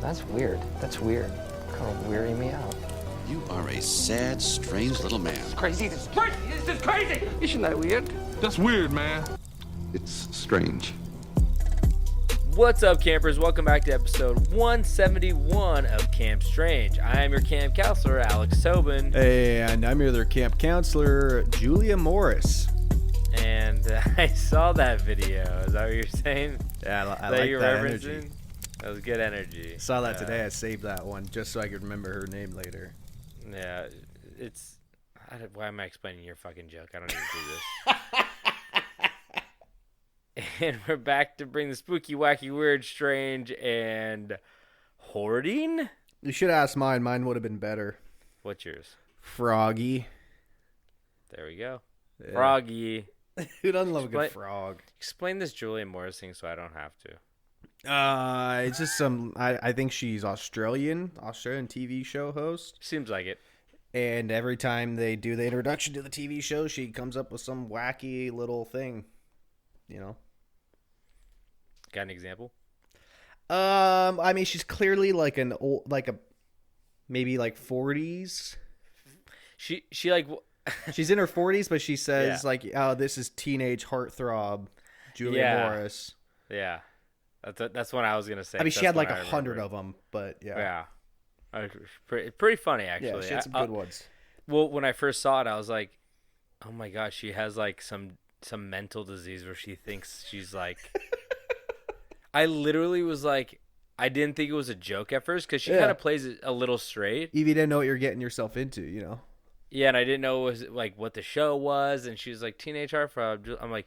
That's weird. That's weird. Kind of weirding me out. You are a sad, strange little man. It's crazy. This is crazy. This is crazy. Isn't that weird? That's weird, man. It's strange. What's up, campers? Welcome back to episode 171 of Camp Strange. I am your camp counselor, Alex Tobin. And I'm your other camp counselor, Julia Morris. And I saw that video. Is that what you're saying? Yeah, I that like you're that referencing? energy. That was good energy. Saw that today. I saved that one just so I could remember her name later. Yeah, it's... why am I explaining your fucking joke? I don't need to do this. And we're back to bring the spooky, wacky, weird, strange, and hoarding? You should ask mine. Mine would have been better. What's yours? Froggy. There we go. Yeah. Froggy. Who doesn't love a good frog? Explain this Julia Morris thing so I don't have to. It's just some. I think she's Australian TV show host. Seems like it. And every time they do the introduction to the TV show, she comes up with some wacky little thing. You know. Got an example? I mean, she's clearly like an old, maybe 40s. She like. She's in her 40s, but she says yeah. oh, this is teenage heartthrob, Julia Morris. Yeah, that's what I was gonna say. I mean, she had like 100 of them, but yeah. Pretty funny actually. Yeah, she had some good ones. Well, when I first saw it, I was like, oh my gosh, she has like some mental disease where she thinks she's like. I literally was like, I didn't think it was a joke at first because she kind of plays it a little straight. You didn't know what you're getting yourself into, you know. Yeah, and I didn't know it was like what the show was, and she was like teenage heartthrob. I'm like,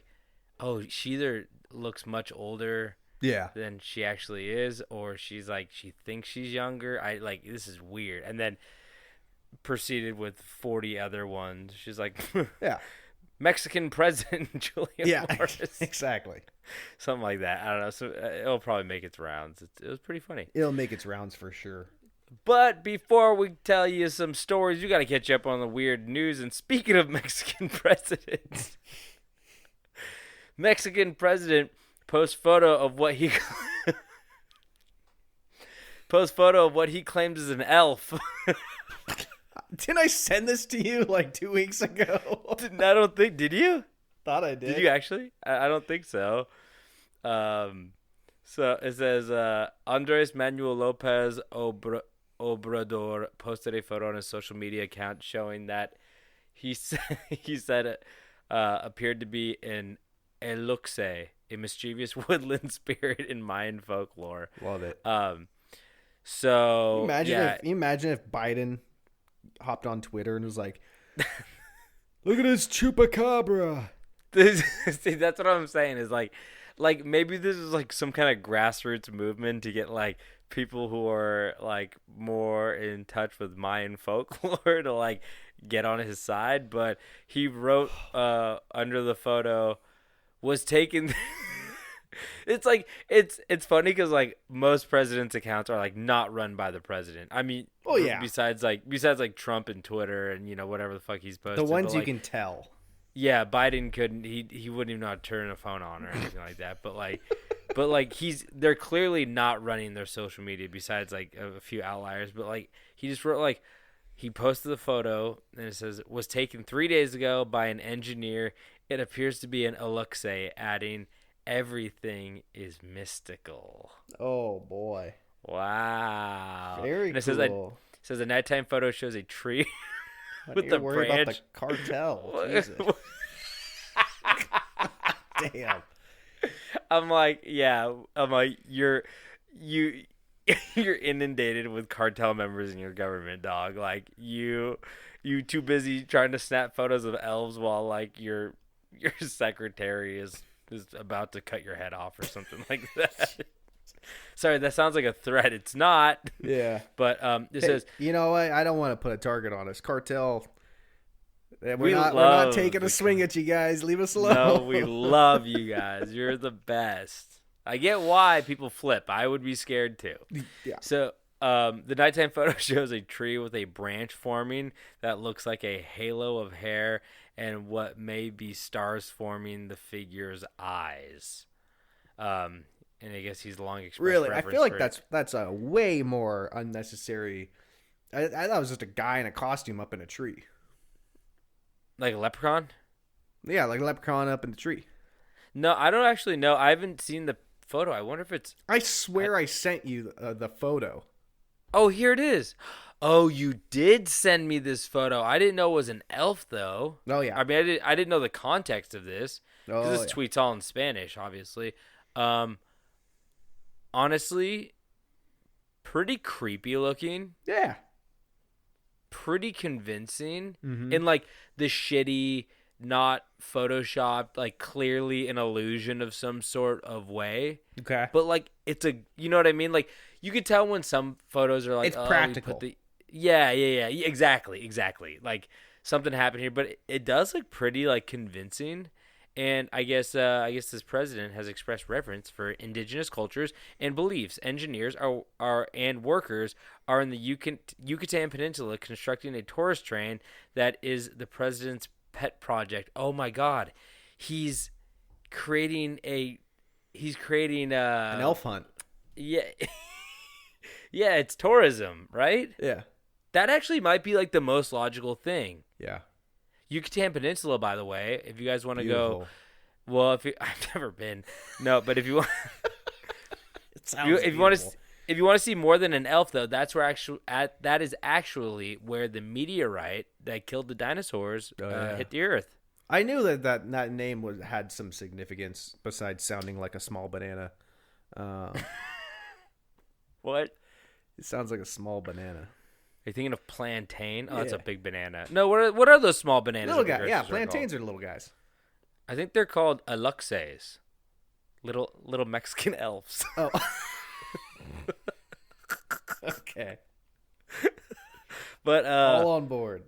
oh, she either looks much older, than she actually is, or she's like she thinks she's younger. I like this is weird, and then proceeded with 40 other ones. She's like, yeah, Mexican president Julia Morris, exactly, something like that. I don't know. So it'll probably make its rounds. It was pretty funny. It'll make its rounds for sure. But before we tell you some stories, you got to catch up on the weird news. And speaking of Mexican presidents, Mexican president posts photo of what he claims is an elf. Didn't I send this to you like 2 weeks ago? I don't think. Did you? Thought I did. Did you actually? I don't think so. So it says Andres Manuel Lopez Obrador posted a photo on his social media account showing that he said it appeared to be an eluxe, a mischievous woodland spirit in Mayan folklore. Love it. So imagine if Biden hopped on Twitter and was like, "Look at this chupacabra." See, that's what I'm saying. Is like maybe this is like some kind of grassroots movement to get like people who are like more in touch with Mayan folklore to like get on his side. But he wrote under the photo was taken. It's like it's funny because like most presidents' accounts are like not run by the president. I mean, besides like Trump and Twitter and you know whatever the fuck he's posted. The ones you like, can tell. Yeah, Biden couldn't. He wouldn't even know how to turn a phone on or anything like that. But like they're clearly not running their social media besides like a few outliers. But like he just wrote like he posted the photo and it says was taken 3 days ago by an engineer. It appears to be an eluxe, adding everything is mystical. Oh boy! Wow, very and it cool. Says a nighttime photo shows a tree. With the branch. About the cartel. Jesus. Damn. I'm like, you're inundated with cartel members in your government, dog. Like you too busy trying to snap photos of elves while like your secretary is about to cut your head off or something like that. Sorry, that sounds like a threat. It's not. Yeah. But it says... You know what? I don't want to put a target on us. Cartel. We're not taking a swing at you guys. Leave us alone. No, we love you guys. You're the best. I get why people flip. I would be scared too. Yeah. So the nighttime photo shows a tree with a branch forming that looks like a halo of hair and what may be stars forming the figure's eyes. And I guess he's long expressed Really, I reference feel like for that's a way more unnecessary. I thought it was just a guy in a costume up in a tree. like a leprechaun. Yeah, like a leprechaun up in the tree. No, I don't actually know. I haven't seen the photo. I wonder if it's. I swear I sent you the photo. Oh, here it is. Oh, you did send me this photo. I didn't know it was an elf, though. Oh, yeah. I mean, I didn't know the context of this. Because Oh, this yeah. tweet's all in Spanish, obviously. Honestly, pretty creepy looking. Yeah. Pretty convincing. Mhm. In, like, the shitty, not photoshopped, like, clearly an illusion of some sort of way. Okay. But, like, it's a, you know what I mean? Like, you could tell when some photos are like, It's oh, we practical. put the, yeah, exactly. Like, something happened here, but it does look pretty, like, convincing. And I guess this president has expressed reverence for indigenous cultures and believes engineers and workers are in the Yucatan Peninsula constructing a tourist train that is the president's pet project. Oh my God, he's creating an elf hunt. Yeah, yeah, it's tourism, right? Yeah. That actually might be like the most logical thing. Yeah. Yucatan Peninsula, by the way, if you guys want to go, Beautiful. well, I've never been, no, but if you want, It sounds if you want to see more than an elf, though, that is actually where the meteorite that killed the dinosaurs hit the Earth. I knew that name had some significance besides sounding like a small banana. What? It sounds like a small banana. Are you thinking of plantain? Oh, that's a Yeah. big banana. No, what are those small bananas? Little that the guy. Yeah, groceries are plantains called? are little guys. I think they're called aluxes. Little Mexican elves. Oh. Okay. But All on board.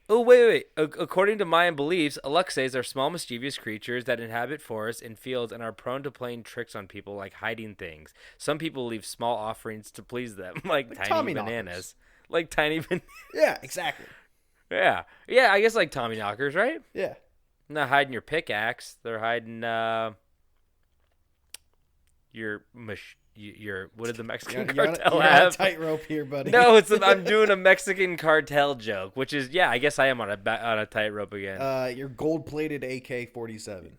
oh, wait. According to Mayan beliefs, aluxes are small, mischievous creatures that inhabit forests and fields and are prone to playing tricks on people, like hiding things. Some people leave small offerings to please them, like tiny Tommy bananas. knockers. Like tiny bananas. Yeah, exactly. Yeah. Yeah, I guess like Tommy knockers, right? Yeah. Not hiding your pickaxe. They're hiding your what did the Mexican You're cartel on a have? tightrope here, buddy. No, I'm doing a Mexican cartel joke, which is I guess I am on a tightrope again. Your gold-plated AK-47.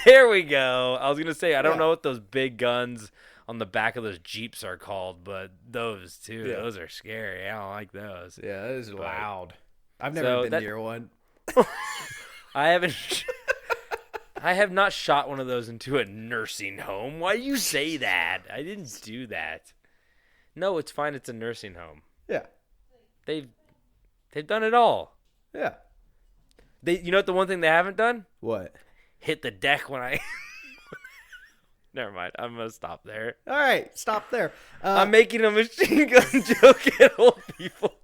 There we go. I was gonna say I don't Yeah. know what those big guns on the back of those Jeeps are called, but those too. Yeah. Those are scary. I don't like those. Yeah, that is loud. I've So never been that- near one. I haven't. I have not shot one of those into a nursing home. Why do you say that? I didn't do that. No, it's fine. It's a nursing home. Yeah. They've done it all. Yeah. You know what the one thing they haven't done? What? Hit the deck when I. Never mind. I'm gonna stop there. All right, stop there. I'm making a machine gun joke at old people.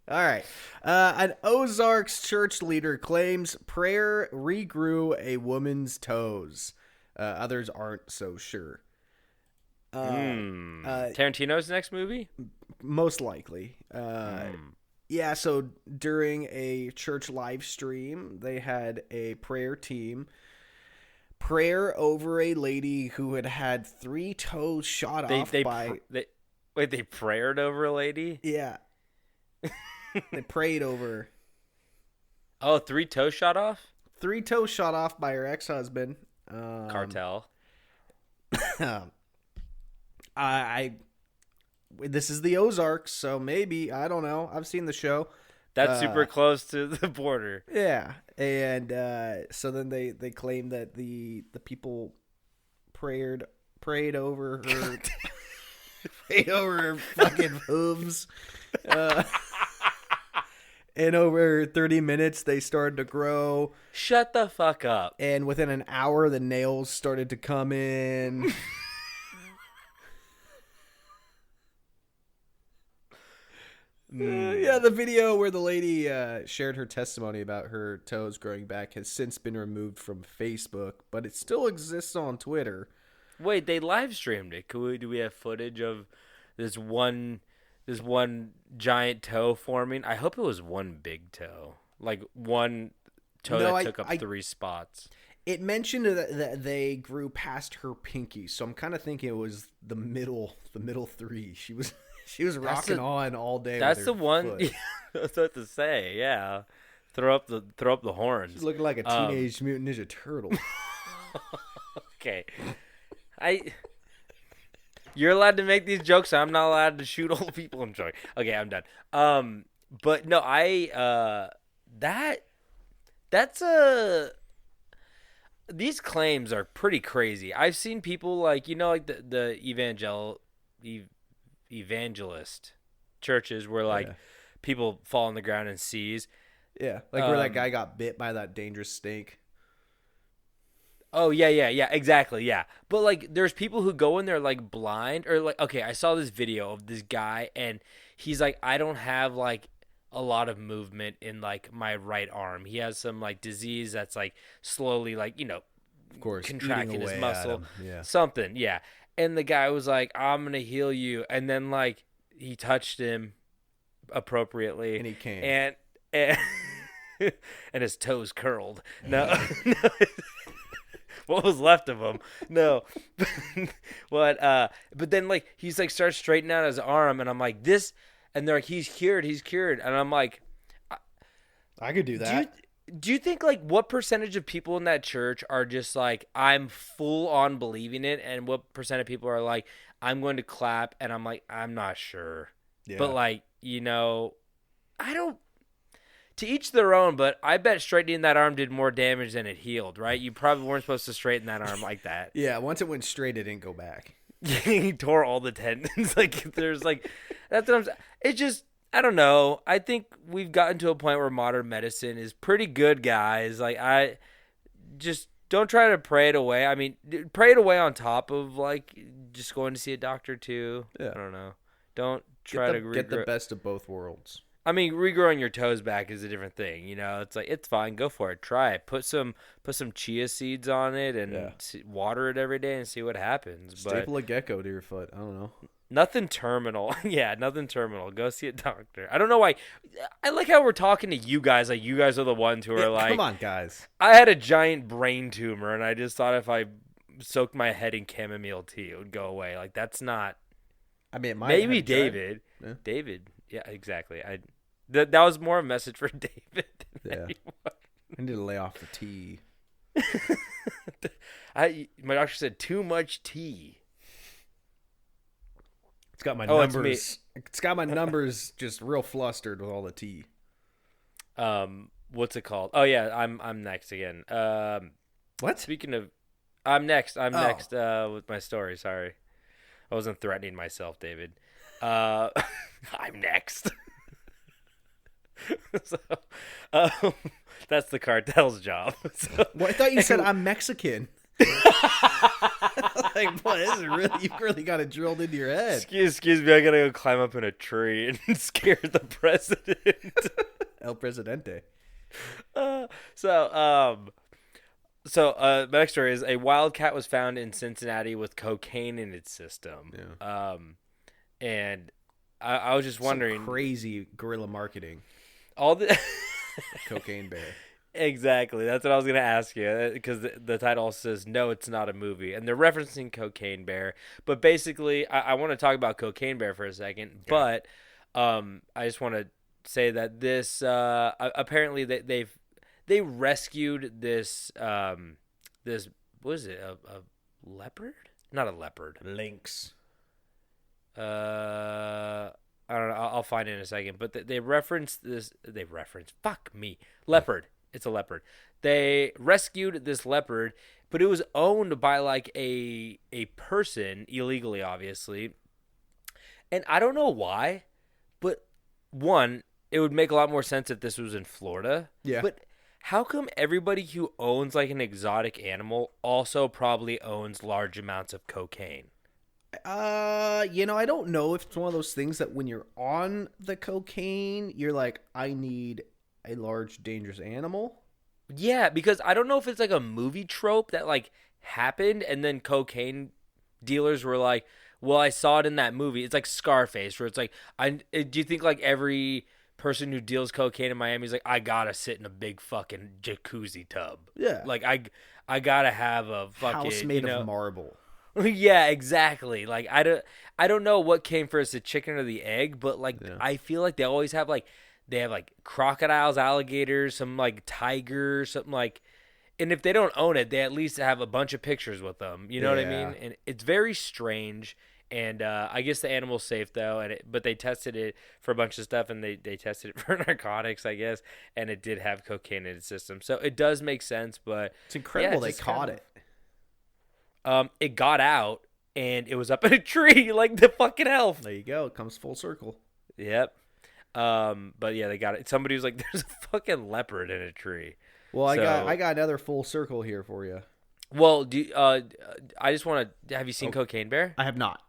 All right. An Ozarks church leader claims prayer regrew a woman's toes. Others aren't so sure. Tarantino's next movie? Most likely. Yeah, so during a church live stream, they had a prayer team prayer over a lady who had 3 toes shot off by... They prayed over a lady? Yeah. They prayed over... Oh, 3 toes shot off? 3 toes shot off by her ex-husband. Cartel. This is the Ozarks, so maybe, I don't know. I've seen the show. That's super close to the border. Yeah, and so then they claim that the people prayed over her, prayed over her fucking hooves, and over 30 minutes they started to grow, Shut the fuck up. and within an hour the nails started to come in. Yeah, the video where the lady shared her testimony about her toes growing back has since been removed from Facebook, but it still exists on Twitter. Wait, they live streamed it. Do we have footage of this one giant toe forming? I hope it was one big toe. Like one toe No, that took up 3 spots. It mentioned that they grew past her pinky, so I'm kind of thinking it was the middle three. She was rocking on all day. That's with the her one. foot. That's what to say. Yeah, throw up the horns. She's looking like a Teenage Mutant Ninja Turtle. Okay, You're allowed to make these jokes. I'm not allowed to shoot old people. I'm joking. Okay, I'm done. But no, that's a. These claims are pretty crazy. I've seen people like the evangelist churches where like people fall on the ground and seize. Yeah, like where that guy got bit by that dangerous snake. Oh yeah, exactly, yeah. But like, there's people who go in there like blind or like, okay, I saw this video of this guy and he's like, I don't have like a lot of movement in like my right arm. He has some like disease that's like slowly like of course, contracting his muscle, yeah, something, yeah. And the guy was like, I'm gonna heal you, and then like he touched him appropriately, and he came, and and his toes curled. No. What was left of him? No, but then like he's like starts straightening out his arm, and I'm like this, and they're like he's cured, and I'm like, I could do that. Do you think like what percentage of people in that church are just like I'm full on believing it, and what percent of people are like I'm going to clap, and I'm like I'm not sure, but like I don't. To each their own, but I bet straightening that arm did more damage than it healed, right? You probably weren't supposed to straighten that arm like that. Yeah, once it went straight, it didn't go back. He tore all the tendons. Like, there's like, that's what I'm saying. It's just, I don't know. I think we've gotten to a point where modern medicine is pretty good, guys. Like, I just don't try to pray it away. I mean, pray it away on top of, like, just going to see a doctor, too. Yeah. I don't know. Don't try to get the best of both worlds. I mean, regrowing your toes back is a different thing. It's like it's fine. Go for it. Try it. Put some chia seeds on it and water it every day and see what happens. Staple a gecko to your foot. I don't know. Nothing terminal. Yeah, nothing terminal. Go see a doctor. I don't know why. I like how we're talking to you guys. Like you guys are the ones who are like, come on, guys. I had a giant brain tumor and I just thought if I soaked my head in chamomile tea, it would go away. Like that's not. I mean, maybe David. Yeah. David. Yeah, exactly. That was more a message for David than anyone. I need to lay off the tea. My doctor said too much tea. It's got my numbers. It's got my numbers just real flustered with all the tea. What's it called? Oh yeah, I'm next again. What? Speaking of, I'm next. I'm next with my story. Sorry, I wasn't threatening myself, David. I'm next. So, that's the cartel's job. So, well, I thought you said I'm Mexican. Like, boy, this is really, you've really got it drilled into your head. Excuse me, I gotta go climb up in a tree and scare the president. El Presidente. So my next story is a wildcat was found in Cincinnati with cocaine in its system. Yeah. And I was just wondering, some crazy guerrilla marketing. All the Cocaine Bear. Exactly. That's what I was going to ask you, because the title also says, no, it's not a movie. And they're referencing Cocaine Bear. But basically, I want to talk about Cocaine Bear for a second. Okay. But I just want to say that this, apparently they rescued this, what is it, a leopard? Not a leopard. Lynx. I don't know. I'll find it in a second. But they referenced this. Fuck me. Leopard. It's a leopard. They rescued this leopard, but it was owned by like a person illegally, obviously. And I don't know why, but one, it would make a lot more sense if this was in Florida. Yeah. But how come everybody who owns like an exotic animal also probably owns large amounts of cocaine? I don't know if it's one of those things that when you're on the cocaine, you're like, I need a large, dangerous animal. Yeah, because I don't know if it's like a movie trope that like happened and then cocaine dealers were like, well, I saw it in that movie. It's like Scarface, where it's like, do you think like every person who deals cocaine in Miami is like, I gotta sit in a big fucking jacuzzi tub? Yeah. Like I gotta have a fucking house made of marble. Yeah, exactly. Like I don't know what came first, the chicken or the egg, but like I feel like they always have like crocodiles, alligators, some like tigers, something like. And if they don't own it, they at least have a bunch of pictures with them. You know what I mean? And it's very strange. And I guess the animal's safe though. But they tested it for a bunch of stuff, and they tested it for narcotics, I guess. And it did have cocaine in its system, so it does make sense. But it's incredible they caught it. It got out, and it was up in a tree like the fucking elf. There you go. It comes full circle. Yep. But yeah, they got it. Somebody was like, "There's a fucking leopard in a tree." Well, I got another full circle here for you. Well, I just want to. Have you seen Cocaine Bear? I have not.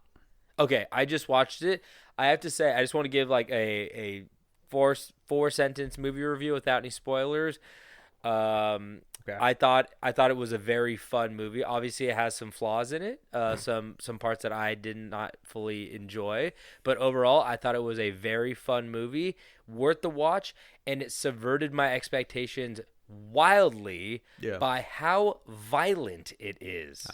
Okay, I just watched it. I have to say, I just want to give like a four sentence movie review without any spoilers. Okay. I thought it was a very fun movie. Obviously, it has some flaws in it, some parts that I did not fully enjoy. But overall, I thought it was a very fun movie, worth the watch, and it subverted my expectations wildly by how violent it is.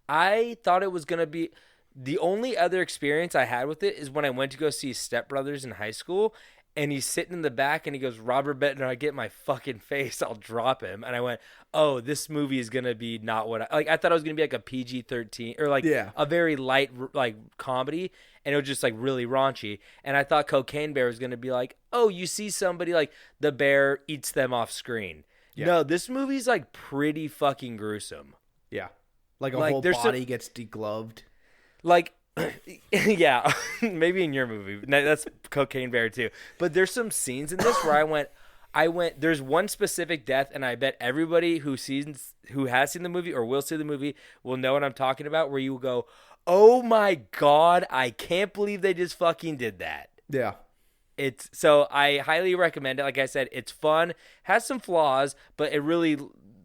I thought it was gonna be. The only other experience I had with it is when I went to go see Step Brothers in high school, and he's sitting in the back, and he goes, "Robert Bettner, I get in my fucking face, I'll drop him." And I went, "Oh, this movie is gonna be not what I thought it was gonna be like a PG-13 or like a very light like comedy, and it was just like really raunchy." And I thought Cocaine Bear was gonna be like, "Oh, you see somebody like the bear eats them off screen." No, this movie's like pretty fucking gruesome. Yeah, like a whole body gets degloved. Like, yeah, maybe in your movie. That's Cocaine Bear too. But there's some scenes in this where I went. There's one specific death, and I bet everybody who has seen the movie or will see the movie will know what I'm talking about. Where you will go, "Oh my god, I can't believe they just fucking did that." Yeah. So I highly recommend it. Like I said, it's fun, has some flaws, but it really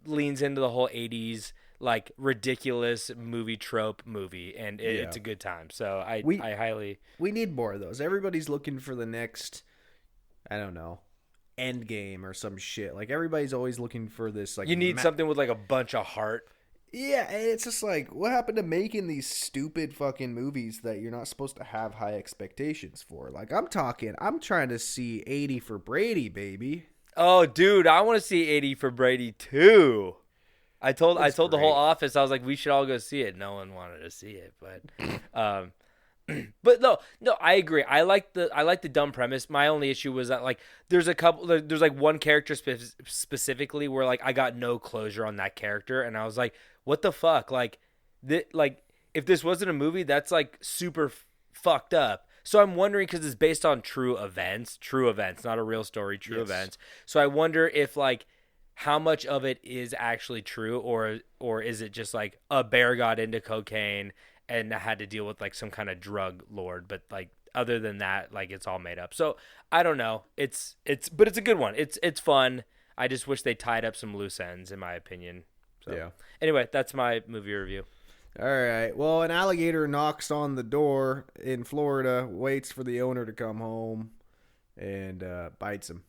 leans into the whole 80s like ridiculous movie trope movie, and it's a good time. So I highly. We need more of those. Everybody's looking for the next, I don't know, end game or some shit. Like everybody's always looking for this. Like you need something with like a bunch of heart. Yeah, and it's just like, what happened to making these stupid fucking movies that you're not supposed to have high expectations for? Like I'm trying to see 80 for Brady, baby. Oh, dude, I want to see 80 for Brady too. I told the whole office, I was like, we should all go see it. No one wanted to see it, but no, I agree. I like the dumb premise. My only issue was that like there's like one character specifically where like I got no closure on that character, and I was like, what the fuck? Like if this wasn't a movie, that's like super fucked up. So I'm wondering, because it's based on true events, not a real story, true events. So I wonder if like how much of it is actually true, or is it just like a bear got into cocaine and had to deal with like some kind of drug lord, but like other than that, like it's all made up. So I don't know. But it's a good one. It's fun. I just wish they tied up some loose ends, in my opinion. So anyway, that's my movie review. All right. Well, an alligator knocks on the door in Florida, waits for the owner to come home, and bites him.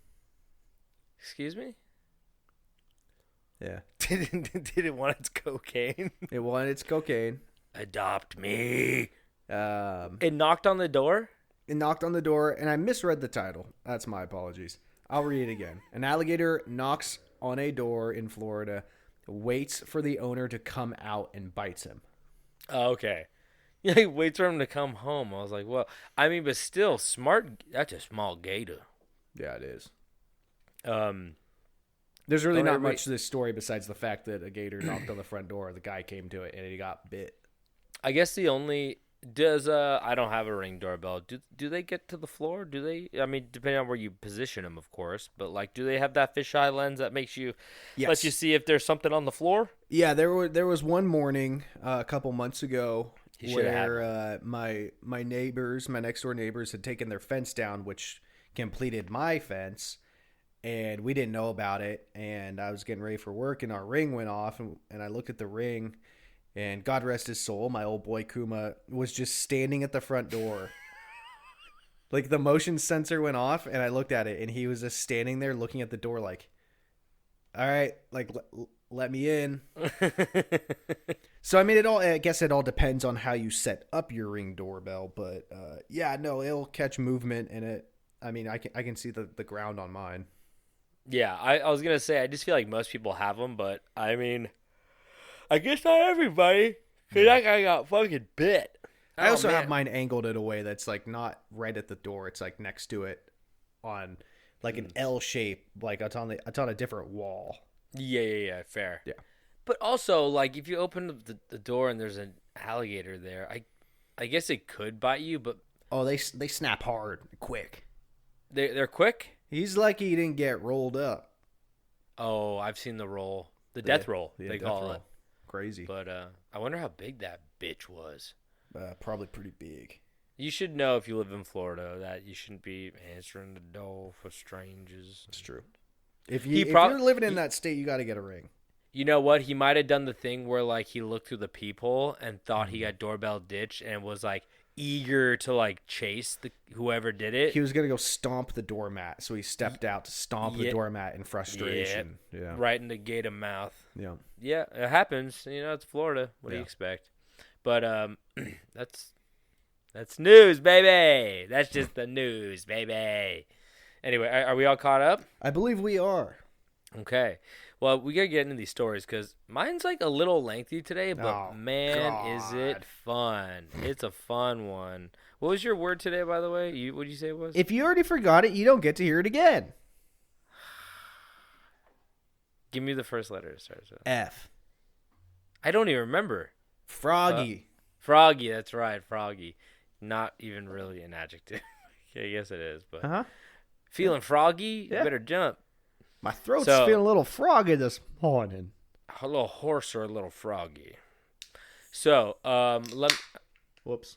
Excuse me? Yeah. Did it want its cocaine? It wanted its cocaine. Adopt me. It knocked on the door? It knocked on the door, and I misread the title. That's my apologies. I'll read it again. An alligator knocks on a door in Florida, waits for the owner to come out, and bites him. Oh, okay. Yeah, he waits for him to come home. I was like, well, I mean, but still, smart. That's a small gator. Yeah, it is. There's really not much to this story besides the fact that a gator knocked on the front door, the guy came to it, and he got bit. I guess the only I don't have a Ring doorbell. Do they get to the floor? Do they? I mean, depending on where you position them, of course. But like, do they have that fisheye lens that makes you lets you see if there's something on the floor? Yeah, there was one morning a couple months ago where my next door neighbors had taken their fence down, which completed my fence. And we didn't know about it, and I was getting ready for work, and our Ring went off, and I looked at the Ring, and God rest his soul, my old boy Kuma was just standing at the front door. Like, the motion sensor went off, and I looked at it, and he was just standing there looking at the door like, all right, like, let me in. So, I mean, I guess it all depends on how you set up your Ring doorbell. But, yeah, no, it'll catch movement in it. I mean, I can see the ground on mine. Yeah, I was going to say, I just feel like most people have them, but, I mean, I guess not everybody, because that guy got fucking bit. I also have mine angled in a way that's, like, not right at the door. It's, like, next to it on, like, an L shape. Like, it's on a different wall. Yeah, fair. Yeah. But also, like, if you open the door and there's an alligator there, I guess it could bite you, but... Oh, they snap hard, quick. They're quick? He's lucky he didn't get rolled up. Oh, I've seen the roll. The death roll, they call it. Crazy. But I wonder how big that bitch was. Probably pretty big. You should know if you live in Florida that you shouldn't be answering the door for strangers. It's true. If you're living in he- that state, you got to get a ring. You know what? He might have done the thing where, like, he looked through the peephole and thought he got doorbell ditched and was, like, eager to, like, chase whoever did it. He was going to go stomp the doormat, so he stepped out to stomp the doormat in frustration. Yeah. Right in the gate of mouth. Yeah. Yeah, it happens. You know, it's Florida. What do you expect? But that's news, baby. That's just the news, baby. Anyway, are we all caught up? I believe we are. Okay. Well, we got to get into these stories because mine's like a little lengthy today, but is it fun. It's a fun one. What was your word today, by the way? What did you say it was? If you already forgot it, you don't get to hear it again. Give me the first letter to start with. F. I don't even remember. Froggy. Froggy, that's right, froggy. Not even really an adjective. I guess it is, but feeling froggy? Yeah. You better jump. My throat's feeling a little froggy this morning. A little hoarse or a little froggy. So, Whoops.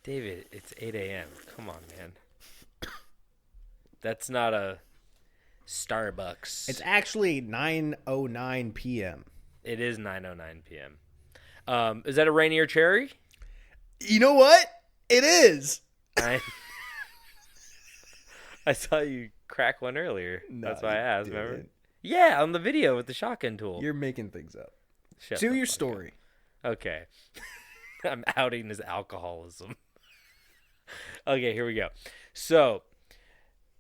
David, it's 8 a.m. Come on, man. That's not a Starbucks. It's actually 9:09 p.m. It is 9:09 p.m. Is that a Rainier cherry? You know what? It is. I saw you crack one earlier. No, that's why I asked, didn't. remember? Yeah, on the video with the shotgun tool. You're making things up. Shut Do the your fuck story. up. Okay. I'm outing his alcoholism. Okay, here we go. So,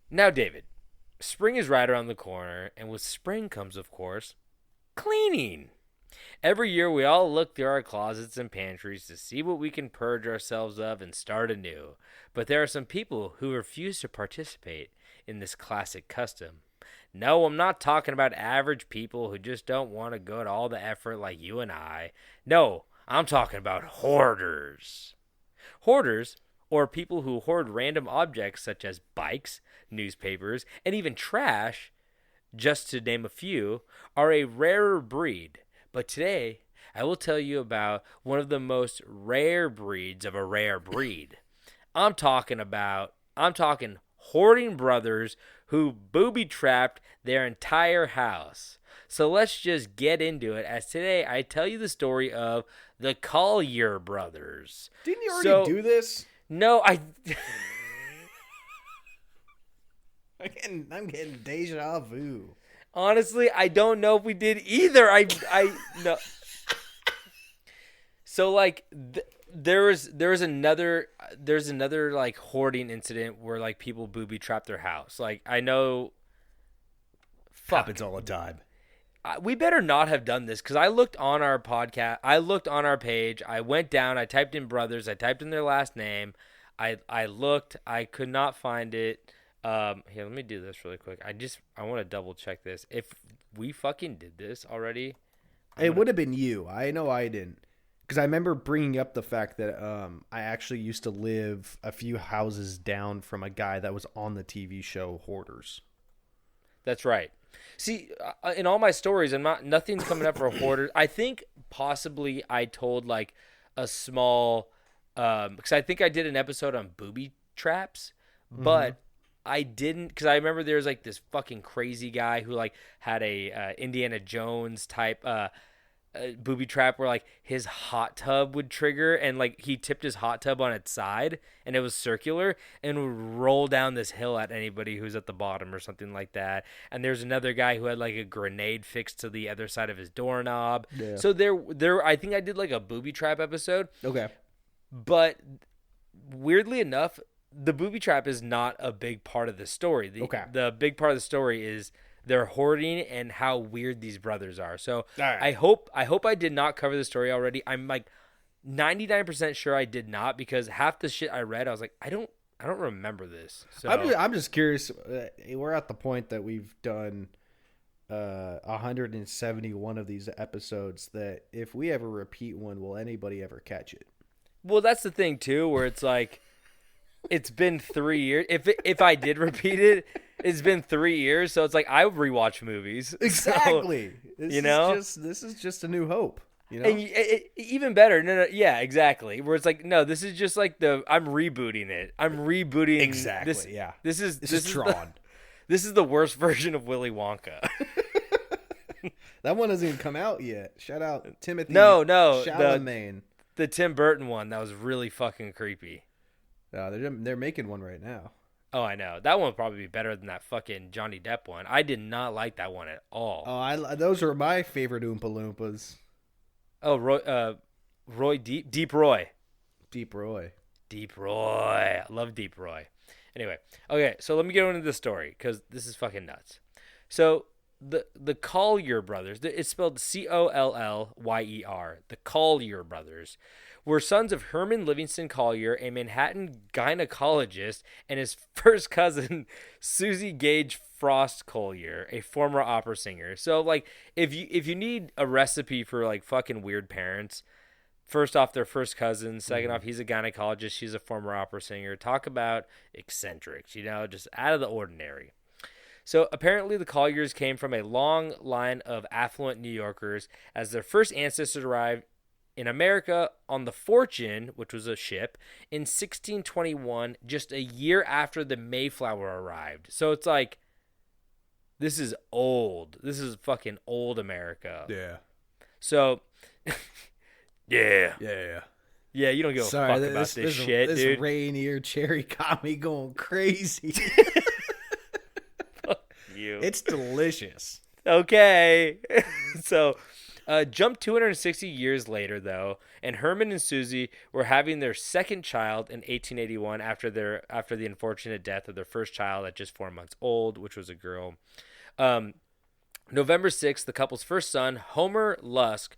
now, David, spring is right around the corner, and with spring comes, of course, cleaning. Every year, we all look through our closets and pantries to see what we can purge ourselves of and start anew. But there are some people who refuse to participate in this classic custom. No, I'm not talking about average people who just don't want to go to all the effort like you and I. No, I'm talking about hoarders. Hoarders, or people who hoard random objects such as bikes, newspapers, and even trash, just to name a few, are a rarer breed. But today, I will tell you about one of the most rare breeds of a rare breed. I'm talking hoarding brothers who booby-trapped their entire house. So let's just get into it, as today I tell you the story of the Collyer Brothers. Didn't you already do this? No, I'm getting deja vu. Honestly, I don't know if we did either. I no. So like there's another like hoarding incident where like people booby trap their house. Like I know. Happens all the time. We better not have done this because I looked on our podcast. I looked on our page. I went down. I typed in brothers. I typed in their last name. I looked. I could not find it. Here, let me do this really quick. I want to double check this. If we fucking did this already, It would have been you. I know I didn't. Because I remember bringing up the fact that I actually used to live a few houses down from a guy that was on the TV show Hoarders. That's right. See, in all my stories, nothing's coming up for hoarders. I think possibly I told like a small, because I think I did an episode on booby traps, but I didn't, because I remember there was like this fucking crazy guy who like had a Indiana Jones type booby trap where like his hot tub would trigger, and like he tipped his hot tub on its side and it was circular and would roll down this hill at anybody who's at the bottom or something like that. And there's another guy who had like a grenade fixed to the other side of his doorknob. Yeah. So there I think I did like a booby trap episode. Okay. But weirdly enough, the booby trap is not a big part of the story. The big part of the story is their hoarding and how weird these brothers are. So right. I hope I did not cover the story already. I'm like 99% sure I did not, because half the shit I read I was like, I don't remember this. So I'm just curious. We're at the point that we've done 171 of these episodes, that if we ever repeat one, will anybody ever catch it? Well, that's the thing too, where it's like it's been 3 years. If I did repeat it, it's been 3 years, so it's like I rewatch movies. Exactly. So, this is just A New Hope. You know, and even better. No, yeah, exactly. Where it's like, no, this is just like I'm rebooting it. I'm rebooting exactly. This, yeah, this is Tron. This is the worst version of Willy Wonka. That one hasn't even come out yet. Shout out Timothy. No, Chalamet. The Tim Burton one that was really fucking creepy. They're making one right now. Oh, I know. That one would probably be better than that fucking Johnny Depp one. I did not like that one at all. Oh, those are my favorite Oompa Loompas. Oh, Deep Roy. Deep Roy. I love Deep Roy. Anyway, okay, so let me get into the story, because this is fucking nuts. So the Collyer Brothers, it's spelled Collyer, the Collyer Brothers, were sons of Herman Livingston Collyer, a Manhattan gynecologist, and his first cousin, Susie Gage Frost Collyer, a former opera singer. So, like, if you need a recipe for, like, fucking weird parents, first off, they're first cousins. Second off, he's a gynecologist. She's a former opera singer. Talk about eccentrics, just out of the ordinary. So apparently the Collyers came from a long line of affluent New Yorkers, as their first ancestors arrived in America on the Fortune, which was a ship, in 1621, just a year after the Mayflower arrived. So it's like, this is old. This is fucking old America. Yeah. So, yeah. Yeah, you don't give a fuck about this shit, dude. This Rainier cherry got me going crazy. You. It's delicious. Okay. So, jump 260 years later, though, and Herman and Susie were having their second child in 1881 after the unfortunate death of their first child at just 4 months old, which was a girl. November 6th, the couple's first son, Homer Lusk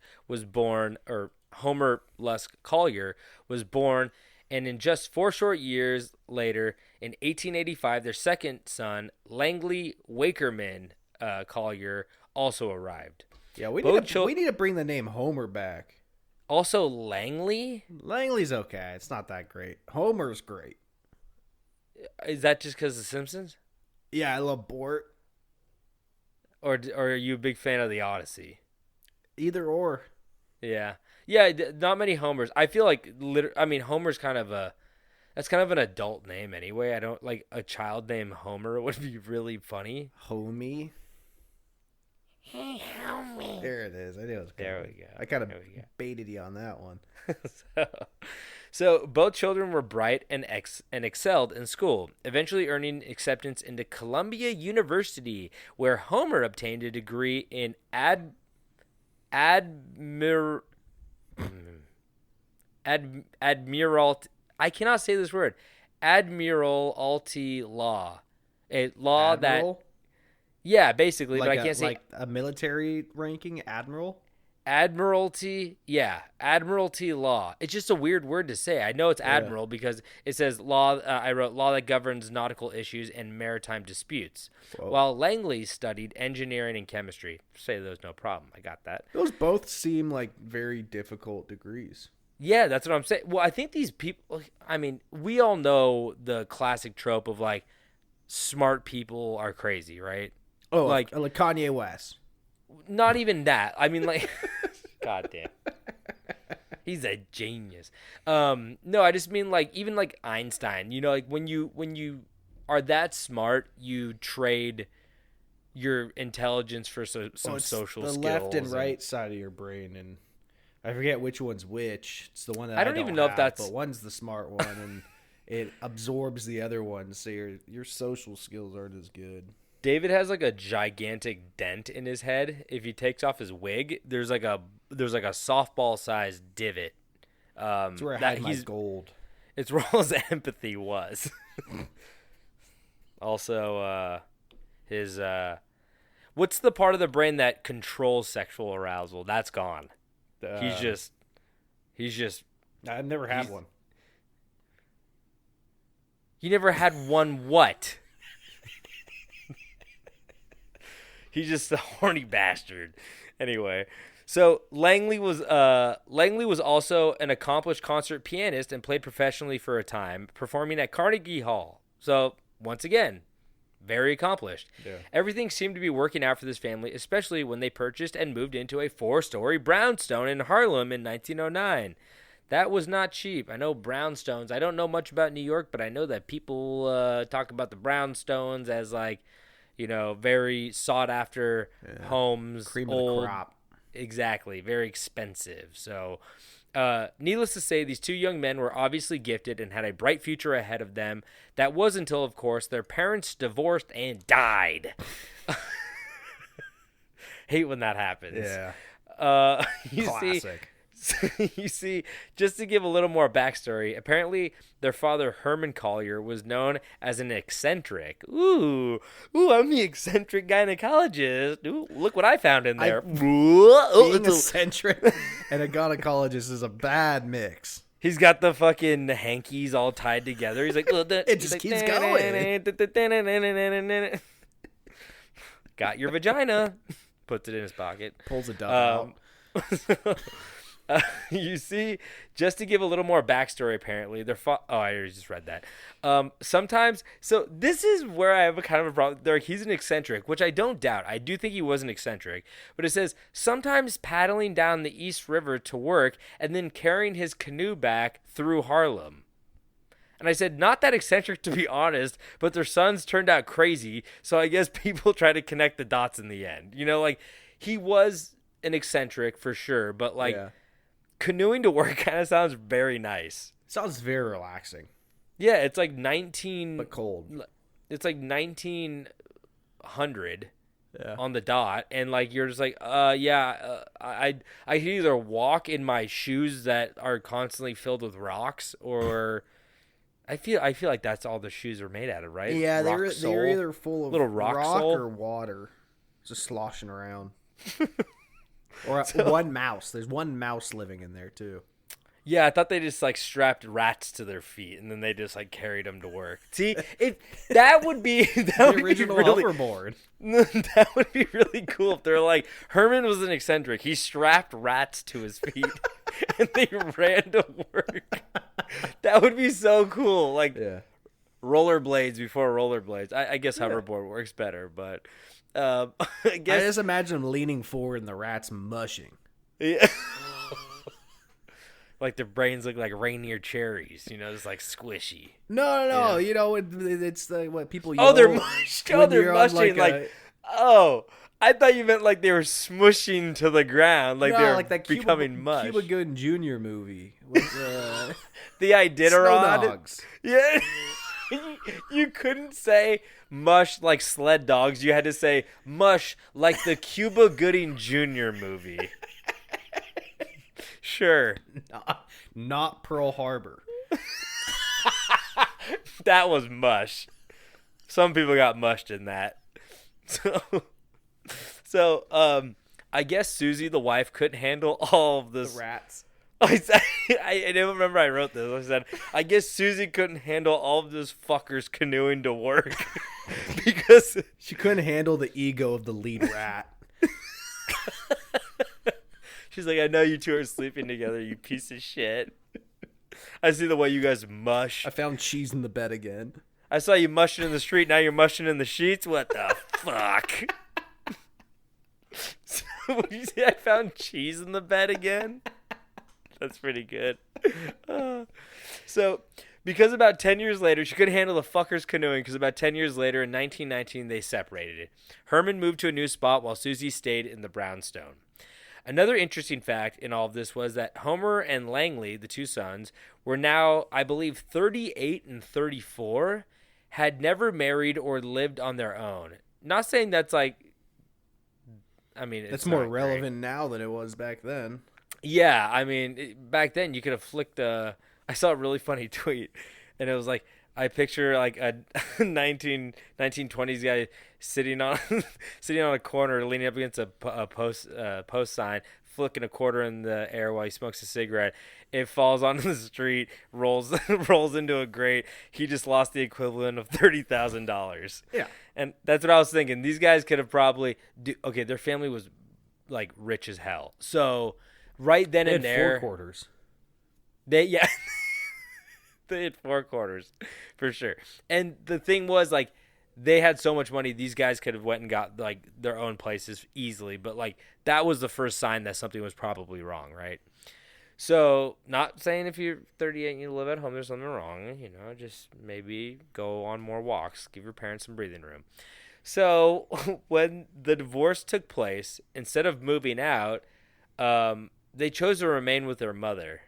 Collyer was born, and in just 4 short years later, in 1885, their second son, Langley Wakerman Collyer, also arrived. Yeah, we need to bring the name Homer back. Also, Langley? Langley's okay. It's not that great. Homer's great. Is that just because of The Simpsons? Yeah, I love Bort. Or are you a big fan of The Odyssey? Either or. Yeah. Not many Homers. I feel like Homer's kind of that's kind of an adult name anyway. I don't like a child named Homer. Would be really funny. Homie. Hey, Homie. There it is. I knew it was good. There we go. I kind of baited you on that one. So both children were bright and excelled in school, eventually earning acceptance into Columbia University, where Homer obtained a degree in admiralty. I cannot say this word. Admiralty law, a law Admiral? that. Yeah, basically, like but I can't say like a military ranking admiral. Admiralty, yeah, admiralty law. It's just a weird word to say. I know it's admiral because it says law. I wrote law that governs nautical issues and maritime disputes. Whoa. While Langley studied engineering and chemistry. Say those, no problem. I got that. Those both seem like very difficult degrees. Yeah, that's what I'm saying. Well, I think these people. I mean, we all know the classic trope of like smart people are crazy, right? Oh, like Kanye West. Not even that. I mean, like, goddamn, he's a genius. No, I just mean like even like Einstein. Like when you are that smart, you trade your intelligence for some It's social the skills. left and right side of your brain, and I forget which one's which. It's the one that I don't even know if have, that's- but one's the smart one, and it absorbs the other one, so your social skills aren't as good. David has like a gigantic dent in his head. If he takes off his wig, there's like a softball sized divot. That's where I had my gold. It's where all his empathy was. Also, his what's the part of the brain that controls sexual arousal? That's gone. He's just. I've never had one. You never had one what? He's just a horny bastard. Anyway, so Langley was also an accomplished concert pianist and played professionally for a time, performing at Carnegie Hall. So once again, very accomplished. Yeah. Everything seemed to be working out for this family, especially when they purchased and moved into a 4-story brownstone in Harlem in 1909. That was not cheap. I know brownstones. I don't know much about New York, but I know that people talk about the brownstones as like, very sought after homes. Cream old, of the crop. Exactly. Very expensive. So, needless to say, these two young men were obviously gifted and had a bright future ahead of them. That was until, of course, their parents divorced and died. Hate when that happens. Yeah. Classic. You see, just to give a little more backstory, apparently their father, Herman Collyer, was known as an eccentric. Ooh, I'm the eccentric gynecologist. Ooh, look what I found in there. Being eccentric and a gynecologist is a bad mix. He's got the fucking hankies all tied together. He's like, it just keeps going. Got your vagina. Puts it in his pocket. Pulls a dove out. You see, just to give a little more backstory, apparently, I already just read that. Sometimes, so this is where I have a kind of a problem. He's an eccentric, which I don't doubt. I do think he was an eccentric. But it says, sometimes paddling down the East River to work and then carrying his canoe back through Harlem. And I said, not that eccentric, to be honest, but their sons turned out crazy, so I guess people try to connect the dots in the end. He was an eccentric for sure, but canoeing to work kind of sounds very nice. Sounds very relaxing. Yeah, it's like but cold. It's like 1900 on the dot, and like you're just like, I can either walk in my shoes that are constantly filled with rocks, or I feel like that's all the shoes are made out of, right? Yeah, they're either full of little rock or water, just sloshing around. Or one mouse. There's one mouse living in there too. Yeah, I thought they just like strapped rats to their feet and then they just like carried them to work. See, that would be the original hoverboard. That would be really cool if they're like, Herman was an eccentric. He strapped rats to his feet and they ran to work. That would be so cool. Like rollerblades before rollerblades. I guess hoverboard works better, but. I just imagine them leaning forward and the rats mushing. Yeah. Like their brains look like Rainier cherries, just like squishy. No. Yeah. It's what people. Oh, they're mushed. Oh, they're mushing. I thought you meant like they were smushing to the ground, like they're like that becoming mush. Cuba Gooding Jr. movie with the Iditarod. Snow dogs. Yeah. You couldn't say mush like sled dogs. You had to say mush like the Cuba Gooding Jr. movie. Sure. Not Pearl Harbor. That was mush. Some people got mushed in that. So, I guess Susie, the wife, couldn't handle all of this. The rats. I don't remember I wrote this. I said, I guess Susie couldn't handle all of this fuckers canoeing to work because she couldn't handle the ego of the lead rat. She's like, I know you two are sleeping together, you piece of shit. I see the way you guys mush. I found cheese in the bed again. I saw you mushing in the street, now you're mushing in the sheets? What the fuck? So, what did you say? I found cheese in the bed again? That's pretty good. So, because about 10 years later, she couldn't handle the fuckers canoeing because about 10 years later, in 1919, they separated. Herman moved to a new spot while Susie stayed in the brownstone. Another interesting fact in all of this was that Homer and Langley, the two sons, were now, I believe, 38 and 34, had never married or lived on their own. Not saying that's like, I mean, That's more relevant now than it was back then. Yeah, I mean, back then you could have flicked a. I saw a really funny tweet, and it was like, I picture like a 1920s guy sitting on a corner, leaning up against a post sign, flicking a quarter in the air while he smokes a cigarette. It falls onto the street, rolls into a grate. He just lost the equivalent of $30,000. Yeah, and that's what I was thinking. These guys could have probably okay. Their family was like rich as hell, so right then they and had there, 4 quarters. They had 4 quarters for sure. And the thing was, like, they had so much money, these guys could have went and got like their own places easily. But like that was the first sign that something was probably wrong, right? So, not saying if you're 38 and you live at home, there's something wrong. You know, just maybe go on more walks, give your parents some breathing room. So, when the divorce took place, instead of moving out, they chose to remain with their mother.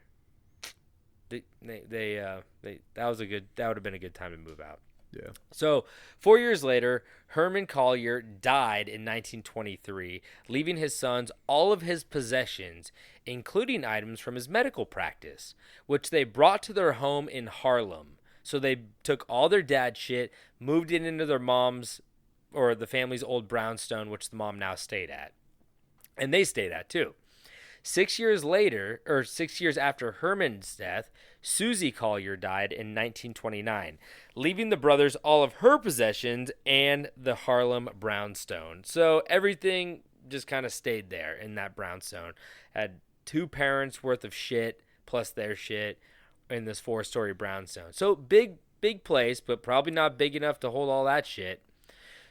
That would have been a good time to move out. Yeah. So 4 years later, Herman Collyer died in 1923, leaving his sons all of his possessions, including items from his medical practice, which they brought to their home in Harlem. So they took all their dad's shit, moved it into their mom's or the family's old brownstone, which the mom now stayed at. And they stayed at too. 6 years after Herman's death, Susie Collyer died in 1929, leaving the brothers all of her possessions and the Harlem brownstone. So everything just kind of stayed there in that brownstone. Had 2 parents worth of shit plus their shit in this 4-story brownstone. So big place, but probably not big enough to hold all that shit.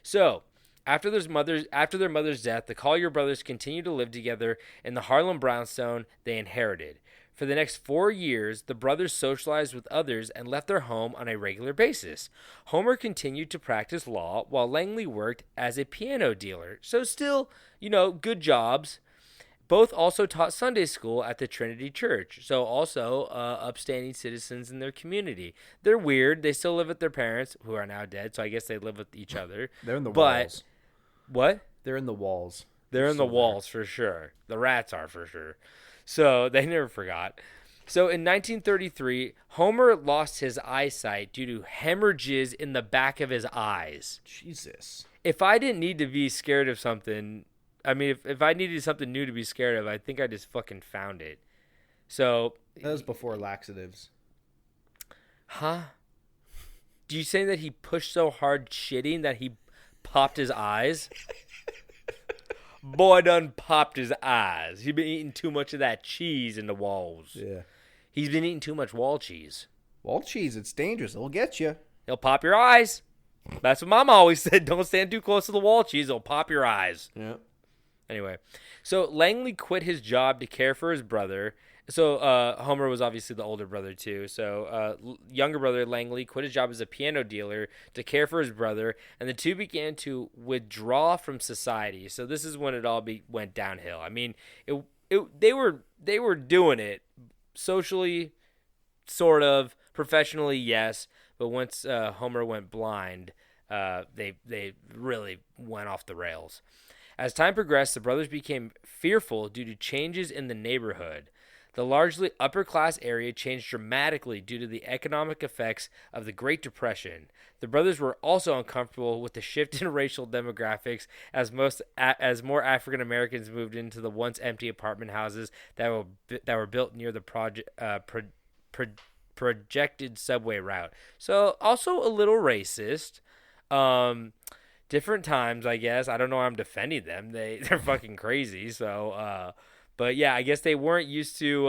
So after their mother's death, the Collyer brothers continued to live together in the Harlem brownstone they inherited. For the next 4 years, the brothers socialized with others and left their home on a regular basis. Homer continued to practice law while Langley worked as a piano dealer. So still, good jobs. Both also taught Sunday school at the Trinity Church. So also upstanding citizens in their community. They're weird. They still live with their parents, who are now dead. So I guess they live with each other. They're in the walls. What? They're in the walls. They're in the walls for sure. The rats are for sure. So they never forgot. So in 1933, Homer lost his eyesight due to hemorrhages in the back of his eyes. Jesus. If I didn't need to be scared of something, I mean, if I needed something new to be scared of, I think I just fucking found it. So that was before laxatives. Huh? Do you say that he pushed so hard shitting that he popped his eyes? Boy done popped his eyes. He's been eating too much of that cheese in the walls. Yeah. He's been eating too much wall cheese. Wall cheese, it's dangerous. It'll get you. It'll pop your eyes. That's what Mama always said. Don't stand too close to the wall cheese. It'll pop your eyes. Yeah. Anyway, so Langley quit his job to care for his brother. So Homer was obviously the older brother too. So younger brother Langley quit his job as a piano dealer to care for his brother, and the two began to withdraw from society. So this is when it all went downhill. I mean, they were doing it socially, sort of, professionally, yes, but once Homer went blind, they really went off the rails. As time progressed, the brothers became fearful due to changes in the neighborhood. The largely upper-class area changed dramatically due to the economic effects of the Great Depression. The brothers were also uncomfortable with the shift in racial demographics as more African Americans moved into the once empty apartment houses that were built near the projected subway route. So also a little racist. Different times, I guess. I don't know why I'm defending them. They're fucking crazy. So, but yeah, I guess they weren't used to,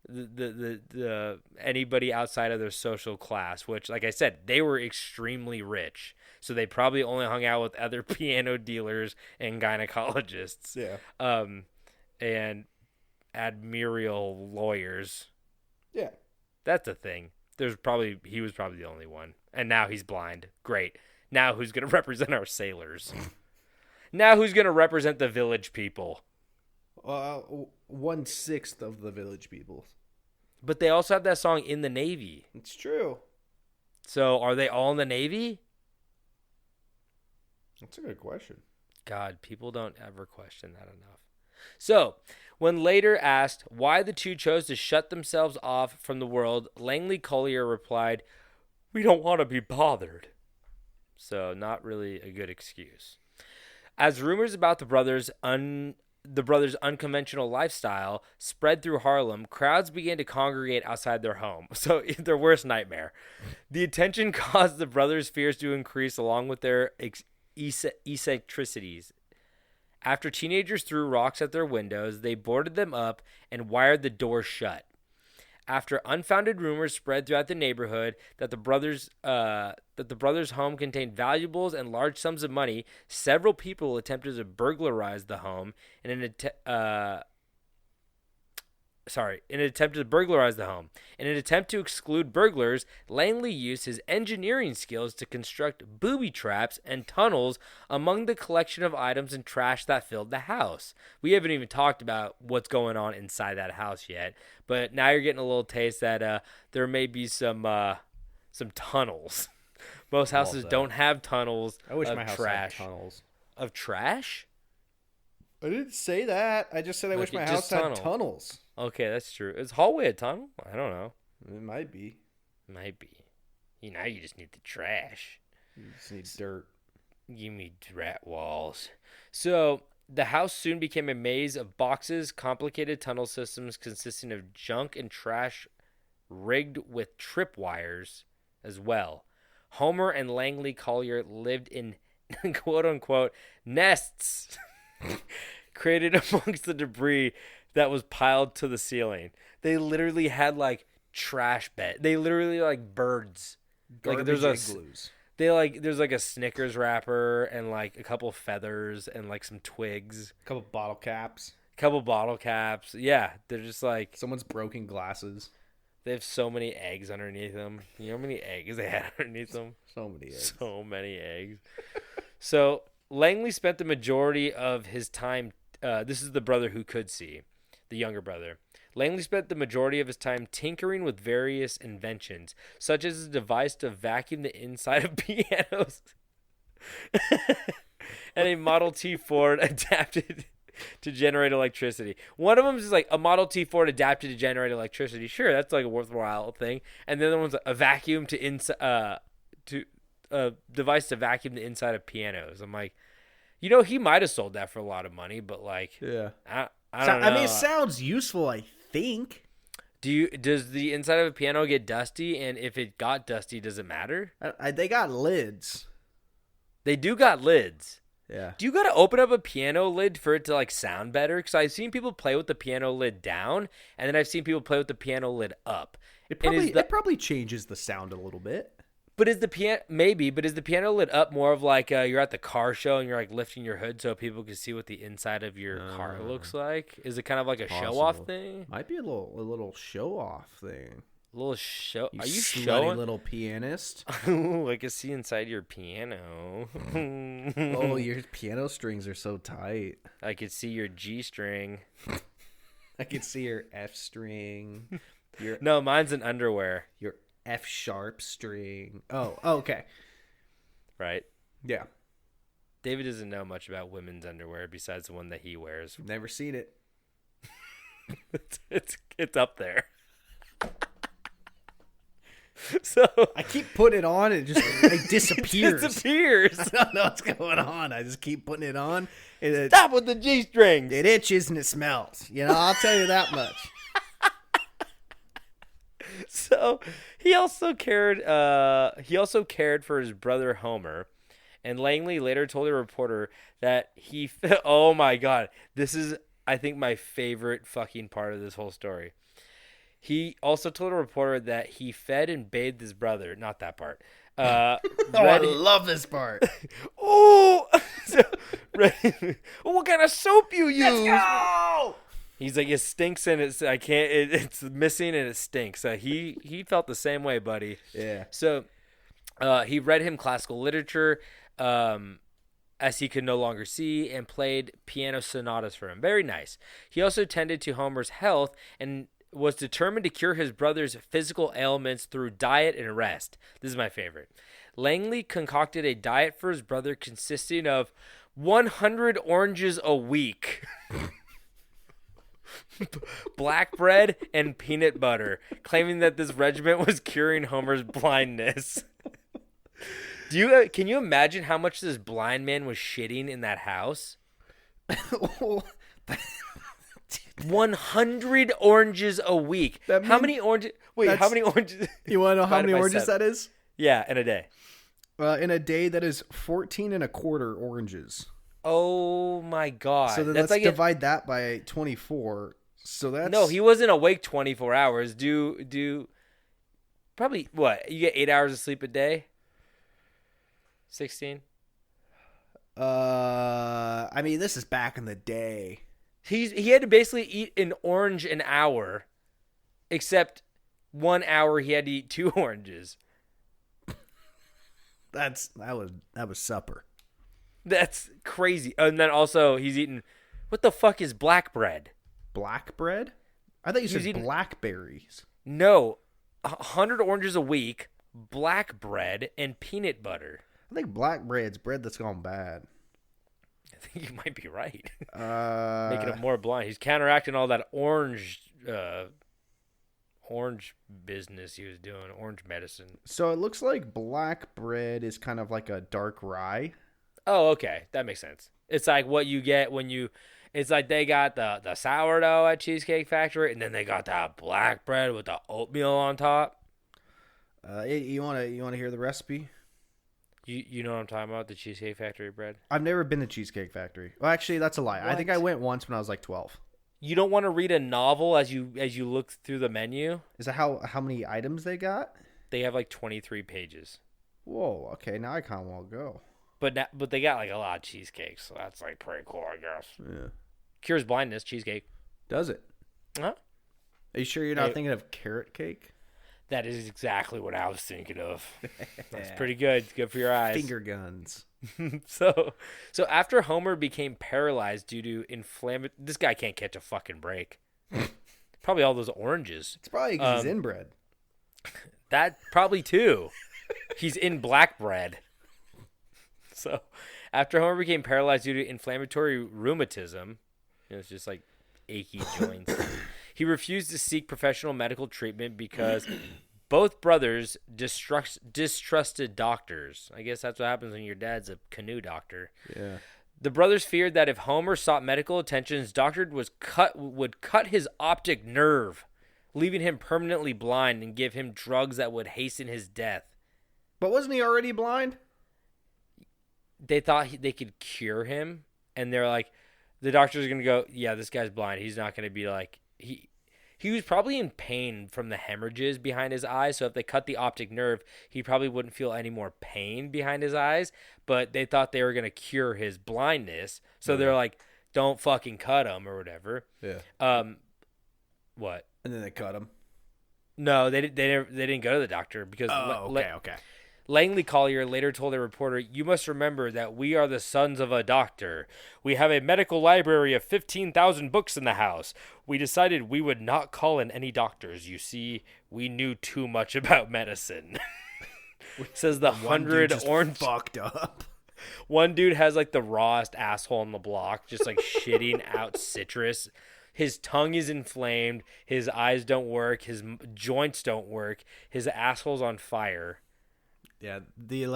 the anybody outside of their social class, which, like I said, they were extremely rich. So they probably only hung out with other piano dealers and gynecologists. Yeah. And admiral lawyers. Yeah. That's a thing. He was probably the only one. And now he's blind. Great. Now who's going to represent our sailors? Now who's going to represent the village people? 1/6 of the village people. But they also have that song In the Navy. It's true. So are they all in the Navy? That's a good question. God, people don't ever question that enough. So, when later asked why the two chose to shut themselves off from the world, Langley Collyer replied, "We don't want to be bothered." So, not really a good excuse. As rumors about the brothers' unconventional lifestyle spread through Harlem, crowds began to congregate outside their home. So, their worst nightmare. The attention caused the brothers' fears to increase along with their eccentricities. After teenagers threw rocks at their windows, they boarded them up and wired the doors shut. After unfounded rumors spread throughout the neighborhood that the brothers' home contained valuables and large sums of money, several people attempted to burglarize the home in an attempt to exclude burglars, Langley used his engineering skills to construct booby traps and tunnels among the collection of items and trash that filled the house. We haven't even talked about what's going on inside that house yet, but now you're getting a little taste that there may be some tunnels. Most houses don't have tunnels. I wish of my house trash. had tunnels. Of trash? I didn't say that. I just said I wish my house had tunnels. Okay, that's true. Is hallway a tunnel? I don't know. It might be. Might be. You just need the trash. You just need dirt. Give me rat walls. So, the house soon became a maze of boxes, complicated tunnel systems consisting of junk and trash rigged with tripwires as well. Homer and Langley Collyer lived in quote-unquote nests created amongst the debris that was piled to the ceiling. They literally had like trash bed. They literally like birds. Like there's igloos. There's like a Snickers wrapper and like a couple feathers and like some twigs. A couple bottle caps. Yeah, they're just like Someone's broken glasses. they have so many eggs underneath them. You know how many eggs they had underneath them? So many eggs. So many eggs. So Langley spent the majority of his time. This is the brother who could see, the younger brother. Langley spent the majority of his time tinkering with various inventions, such as a device to vacuum the inside of pianos and a Model T Ford adapted to generate electricity. One of them is like a Model T Ford adapted to generate electricity. Sure, that's like a worthwhile thing. And the other one's a vacuum a device to vacuum the inside of pianos. I'm like, he might have sold that for a lot of money, but like, Yeah. I don't know. I mean, it sounds useful, I think. Does the inside of a piano get dusty? And if it got dusty, does it matter? They got lids. They do got lids. Yeah. Do you got to open up a piano lid for it to like sound better? Because I've seen people play with the piano lid down, and then I've seen people play with the piano lid up. It probably changes the sound a little bit. But is the piano lid up more of like you're at the car show and you're like lifting your hood so people can see what the inside of your car looks like? Is it kind of like a show off thing? Might be a little show off thing. A little show? Are you slutty showing? little pianist? Ooh, I can see inside your piano. Oh, your piano strings are so tight. I could see your G string. I can see your F string. No, mine's an underwear. Your F sharp string. Oh, okay. Right? Yeah. David doesn't know much about women's underwear besides the one that he wears. Never seen it. It's up there. So I keep putting it on and it just disappears. It disappears. I don't know what's going on. I just keep putting it on. And Stop with the G strings. It itches and it smells. I'll tell you that much. So he also cared for his brother Homer, and Langley later told a reporter that oh my god, this is I think my favorite fucking part of this whole story. He also told a reporter that he fed and bathed his brother. Not that part. I love this part. Oh, what kind of soap you use? Let's go! He's like, it stinks and it's missing and it stinks. He felt the same way, buddy. Yeah. So he read him classical literature as he could no longer see and played piano sonatas for him. Very nice. He also tended to Homer's health and was determined to cure his brother's physical ailments through diet and rest. This is my favorite. Langley concocted a diet for his brother consisting of 100 oranges a week, black bread, and peanut butter, claiming that this regimen was curing Homer's blindness. Can you imagine how much this blind man was shitting in that house? 100 oranges a week. How many oranges? Wait, how many oranges? You want to know how many oranges that is? Yeah, in a day. In a day, that is 14 and a quarter oranges. Oh my god! So then let's divide that by 24. So that's no. He wasn't awake 24 hours. Do probably what? You get 8 hours of sleep a day. 16. I mean, this is back in the day. He had to basically eat an orange an hour, except 1 hour he had to eat 2 oranges. That was supper. That's crazy. And then also he's eating, what the fuck is black bread? Black bread? I thought you said blackberries. No, 100 oranges a week, black bread, and peanut butter. I think black bread's bread that's gone bad. I think you might be right. Making him more blind. He's counteracting all that orange business he was doing, orange medicine. So it looks like black bread is kind of like a dark rye. Oh, okay. That makes sense. It's like what you get when you... It's like they got the sourdough at Cheesecake Factory, and then they got that black bread with the oatmeal on top. You want to hear the recipe? You know what I'm talking about? The Cheesecake Factory bread? I've never been to Cheesecake Factory. Well, actually, that's a lie. What? I think I went once when I was like 12. You don't want to read a novel as you look through the menu? Is that how many items they got? They have like 23 pages. Whoa, okay. Now I kind of want to go. But they got like a lot of cheesecakes, so that's like pretty cool, I guess. Yeah. Cures blindness, cheesecake. Does it? Huh? Are you sure you're not thinking of carrot cake? That is exactly what I was thinking of. That's pretty good. Good for your eyes. Finger guns. So after Homer became paralyzed due to this guy can't catch a fucking break. Probably all those oranges. It's probably because he's inbred. That probably too. He's in black bread. So after Homer became paralyzed due to inflammatory rheumatism, it's just like achy joints. He refused to seek professional medical treatment because both brothers distrusted doctors. I guess that's what happens when your dad's a canoe doctor. Yeah. The brothers feared that if Homer sought medical attention, his doctor would cut his optic nerve, leaving him permanently blind, and give him drugs that would hasten his death. But wasn't he already blind? They thought they could cure him, and they're like, the doctor's going to go, yeah, this guy's blind. He's not going to be like... He was probably in pain from the hemorrhages behind his eyes, so if they cut the optic nerve, he probably wouldn't feel any more pain behind his eyes, but they thought they were going to cure his blindness, so they're like, don't fucking cut him or whatever. Yeah. What? And then they cut him? No, they didn't go to the doctor because... Okay. Langley Collyer later told a reporter, "You must remember that we are the sons of a doctor. We have a medical library of 15,000 books in the house. We decided we would not call in any doctors. You see, we knew too much about medicine." Says the 100 orange fucked up. One dude has like the rawest asshole on the block, just like shitting out citrus. His tongue is inflamed. His eyes don't work. His joints don't work. His asshole's on fire. Yeah, you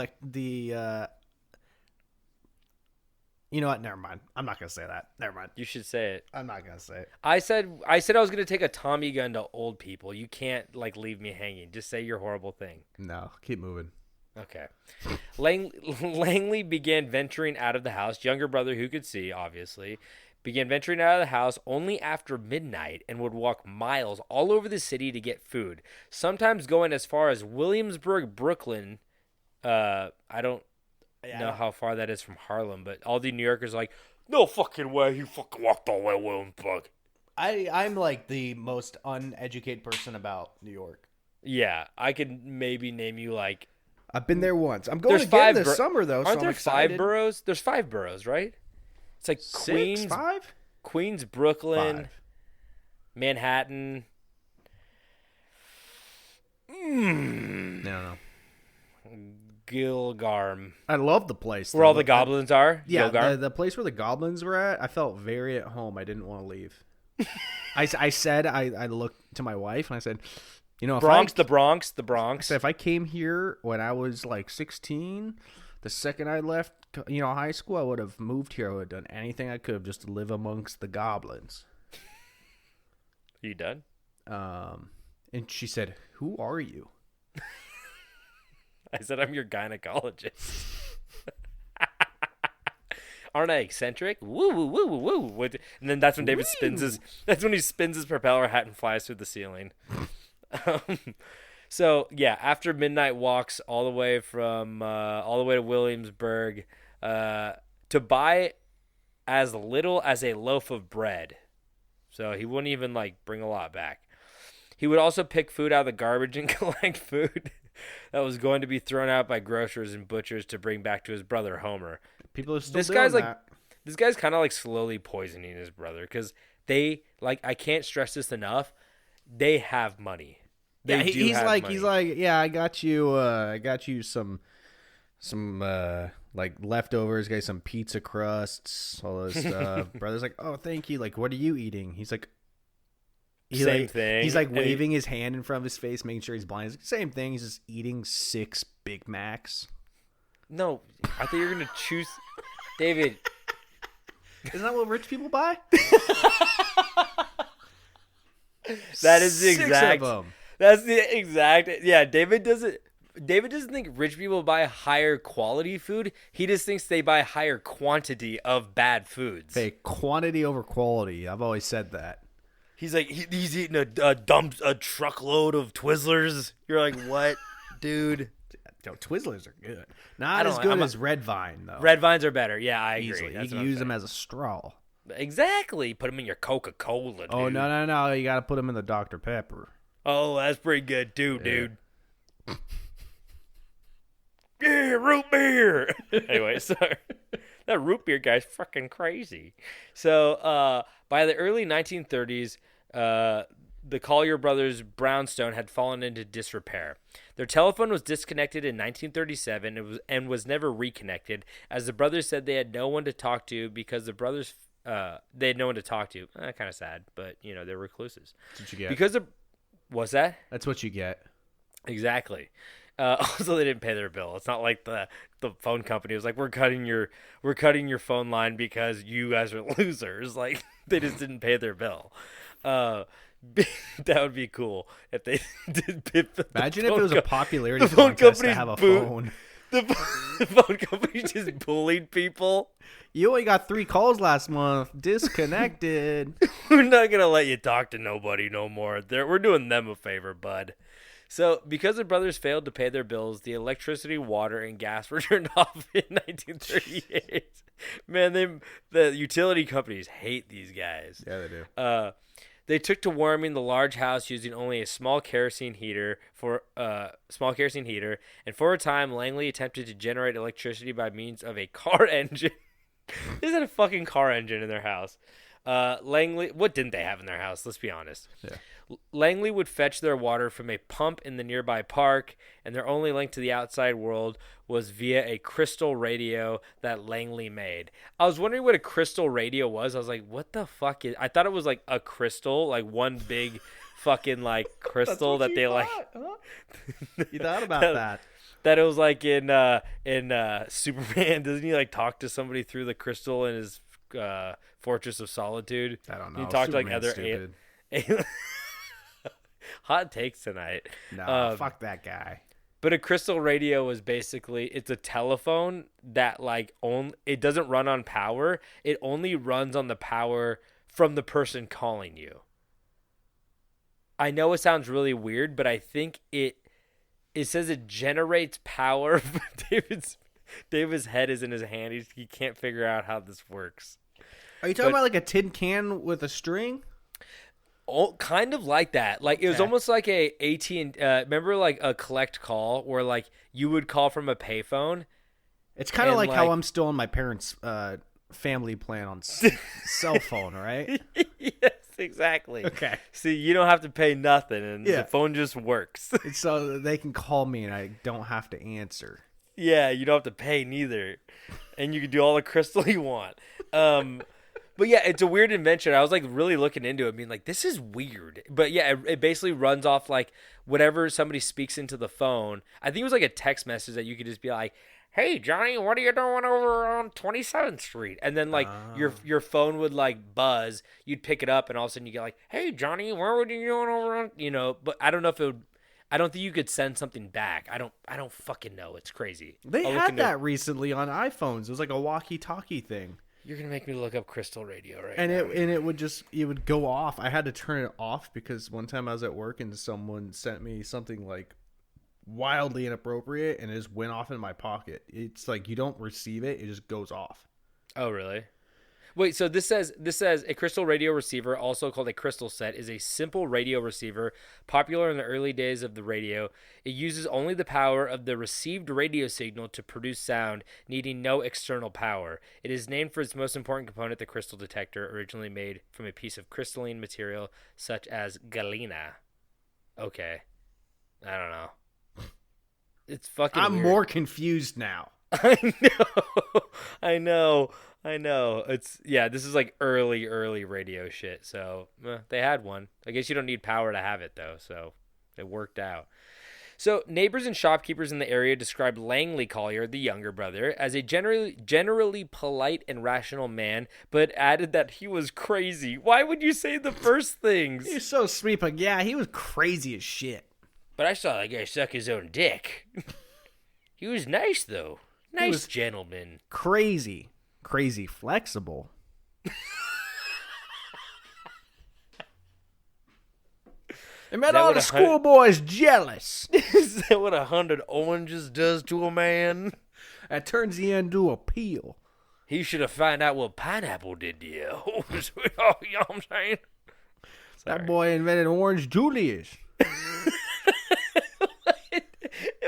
know what? Never mind. I'm not gonna say that. Never mind. You should say it. I'm not gonna say it. I said I was gonna take a Tommy gun to old people. You can't like leave me hanging. Just say your horrible thing. No, keep moving. Okay. Langley began venturing out of the house. Younger brother who could see, obviously, began venturing out of the house only after midnight and would walk miles all over the city to get food. Sometimes going as far as Williamsburg, Brooklyn. I don't know how far that is from Harlem, but all the New Yorkers are like, no fucking way, he fucking walked all the way to Williamsburg. I'm like the most uneducated person about New York. Yeah, I could maybe name you like. I've been there once. I'm going There's again this bor- summer though. Aren't so I'm there excited. 5 boroughs? There's 5 boroughs, right? It's like 6, 5, Queens, Brooklyn, 5. Manhattan. No. Gilgarm. I love the place. Where all the goblins are? Yeah, Gilgar? the place where the goblins were at, I felt very at home. I didn't want to leave. I said, I looked to my wife and I said, you know, The Bronx. I said, if I came here when I was like 16, the second I left, high school, I would have moved here. I would have done anything I could have just to live amongst the goblins. You done? And she said, who are you? I said, I'm your gynecologist. Aren't I eccentric? Woo, woo, woo, woo, woo. And then that's when David that's when he spins his propeller hat and flies through the ceiling. So yeah, after midnight walks all the way to Williamsburg, to buy as little as a loaf of bread. So he wouldn't even like bring a lot back. He would also pick food out of the garbage and collect food that was going to be thrown out by grocers and butchers to bring back to his brother Homer. People are still doing that. This guy's kind of like slowly poisoning his brother because they like, I can't stress this enough. They have money. He's like, yeah, I got you some like leftovers, got some pizza crusts, all this stuff. Brother's like, oh, thank you. Like, what are you eating? He's like, same thing. He's like waving his hand in front of his face, making sure he's blind. He's like, same thing. He's just eating 6 Big Macs. No, I thought you were gonna choose, David. Isn't that what rich people buy? That is the 6 exact. of them. That's the exact. Yeah, David doesn't think rich people buy higher quality food. He just thinks they buy higher quantity of bad foods. Hey, quantity over quality. I've always said that. He's like, he's eating a truckload of Twizzlers. You're like, what, dude? Yo, Twizzlers are good. Not as good as Red Vine, though. Red Vines are better. Yeah, I agree. Easily. That's You what can I'm use them saying. as a straw. Exactly. Put them in your Coca-Cola, dude. Oh, no. You got to put them in the Dr. Pepper. Oh, that's pretty good too, dude. Yeah, root beer. Anyway, sorry. That root beer guy's fucking crazy. So, by the early 1930s, the Collyer Brothers' brownstone had fallen into disrepair. Their telephone was disconnected in 1937 and was never reconnected, as the brothers said they had no one to talk to because they had no one to talk to. Kind of sad, but they're recluses. That's what you get. Because what's that? That's what you get. Exactly. Also, they didn't pay their bill. It's not like the phone company was like, we're cutting your phone line because you guys are losers. Like, they just didn't pay their bill. That would be cool if they did. Imagine if it was a popularity contest to have a phone. The phone company just bullied people. You only got 3 calls last month. Disconnected. We're not gonna let you talk to nobody no more. We're doing them a favor, bud. So, because the brothers failed to pay their bills, the electricity, water, and gas were turned off in 1938. Man, the utility companies hate these guys. Yeah, they do. They took to warming the large house using only a small kerosene heater, and for a time, Langley attempted to generate electricity by means of a car engine. They had a fucking car engine in their house. Langley, what didn't they have in their house? Let's be honest. Yeah. Langley would fetch their water from a pump in the nearby park, and their only link to the outside world was via a crystal radio that Langley made. I was wondering what a crystal radio was. I was like, what the fuck is... I thought it was like a crystal, like one big fucking like crystal that they like... Huh? You thought about that. That it was like in Superman. Doesn't he like talk to somebody through the crystal in his Fortress of Solitude? I don't know. He talked to like Superman's other stupid. Hot takes tonight. No, fuck that guy. But a crystal radio was basically, it's a telephone that like it doesn't run on power. It only runs on the power from the person calling you. I know it sounds really weird, but I think it says it generates power. David's head is in his hand. He can't figure out how this works. Are you talking about like a tin can with a string? kind of like that. Like it was Okay. almost like a AT&T. Remember like a collect call where like you would call from a payphone. It's kind of And, like how like- I'm still on my parents' family plan on cell phone, right? Yes, exactly. Okay. See, you don't have to pay nothing, and Yeah. the phone just works. It's so they can call me and I don't have to answer. Yeah, you don't have to pay neither, and you can do all the crystal you want. But yeah, it's a weird invention. I was like really looking into it, being like, this is weird. But yeah, it basically runs off like whatever somebody speaks into the phone. I think it was like a text message that you could just be like, "Hey Johnny, what are you doing over on 27th Street?" And then like your phone would like buzz. You'd pick it up, and all of a sudden you get like, "Hey Johnny, what were you doing over on?" You know. But I don't know if it would. I don't think you could send something back. I don't fucking know. It's crazy. They I'll look had into- that recently on iPhones. It was like a walkie-talkie thing. You're gonna make me look up Crystal Radio right And now. it would go off. I had to turn it off because one time I was at work and someone sent me something like wildly inappropriate and it just went off in my pocket. It's like you don't receive it, it just goes off. Oh, really? Wait, so this says a crystal radio receiver, also called a crystal set, is a simple radio receiver popular in the early days of the radio. It uses only the power of the received radio signal to produce sound, needing no external power. It is named for its most important component, the crystal detector, originally made from a piece of crystalline material such as galena. Okay. I don't know. It's fucking I'm weird. more confused now. I know. It's this is like early radio shit. So they had one. I guess you don't need power to have it though. So it worked out. So neighbors and shopkeepers in the area described Langley Collyer, the younger brother, as a generally polite and rational man, but added that he was crazy. Why would you say the first things? He's so sweet, but yeah, he was crazy as shit. But I saw that guy suck his own dick. He was nice though. Nice was- gentleman. Crazy flexible. And made that all what the a schoolboys jealous. Is that what 100 oranges does to a man? That turns the into a peel. He should have found out what pineapple did to you. You know what I'm saying? That boy invented Orange Julius.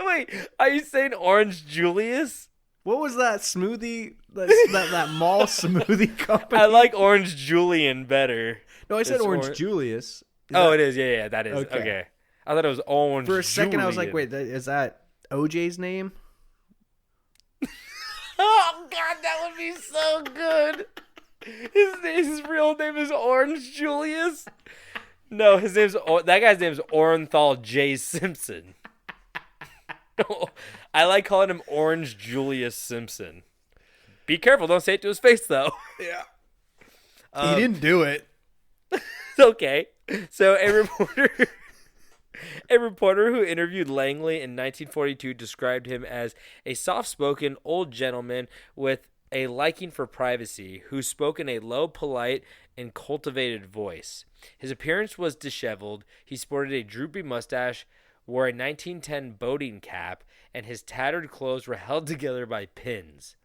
Wait, are you saying Orange Julius? What was that smoothie? That mall smoothie company? I like Orange Julian better. No, I said It's Orange Julius. It is. Yeah, that is. Okay. Okay. I thought it was Orange For a second, I was like, Julian. wait, is that OJ's name? Oh, God, that would be so good. His real name is Orange Julius? No, that guy's name's Orenthal J. Simpson. I like calling him Orange Julius Simpson. Be careful, don't say it to his face, though. Yeah. He didn't do it. It's okay. So a reporter who interviewed Langley in 1942 described him as a soft-spoken old gentleman with a liking for privacy who spoke in a low, polite, and cultivated voice. His appearance was disheveled. He sported a droopy mustache, wore a 1910 boating cap, and his tattered clothes were held together by pins.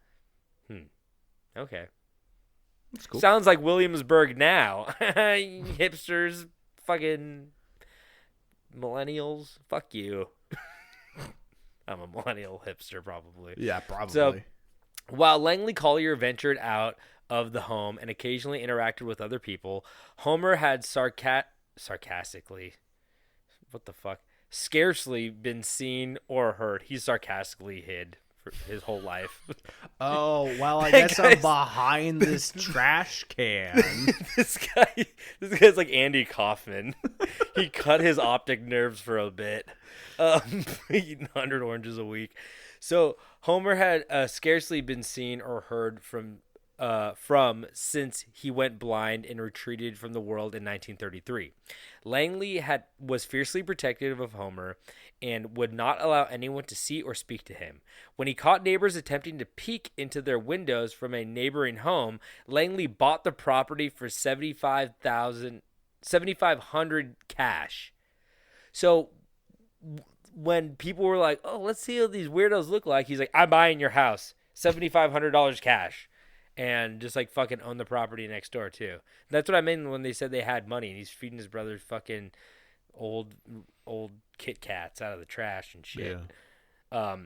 Okay. That's cool. Sounds like Williamsburg now. Hipsters, fucking millennials. Fuck you. I'm a millennial hipster, probably. Yeah, probably. So, while Langley Collyer ventured out of the home and occasionally interacted with other people, Homer had sarcastically, what the fuck, scarcely been seen or heard. He's sarcastically hid for his whole life. Oh, well, I guess I'm Guys. behind this trash can. This guy's like Andy Kaufman. He cut his optic nerves for a bit, eating 100 oranges a week. So Homer had scarcely been seen or heard from since he went blind and retreated from the world in 1933. Langley was fiercely protective of Homer and would not allow anyone to see or speak to him. When he caught neighbors attempting to peek into their windows from a neighboring home, Langley bought the property for $7,500 cash. So when people were like, "Oh, let's see what these weirdos look like," he's like, "I'm buying your house, $7,500 cash." and just like fucking own the property next door too. That's what I mean when they said they had money, and he's feeding his brother fucking old Kit Kats out of the trash and shit. Yeah.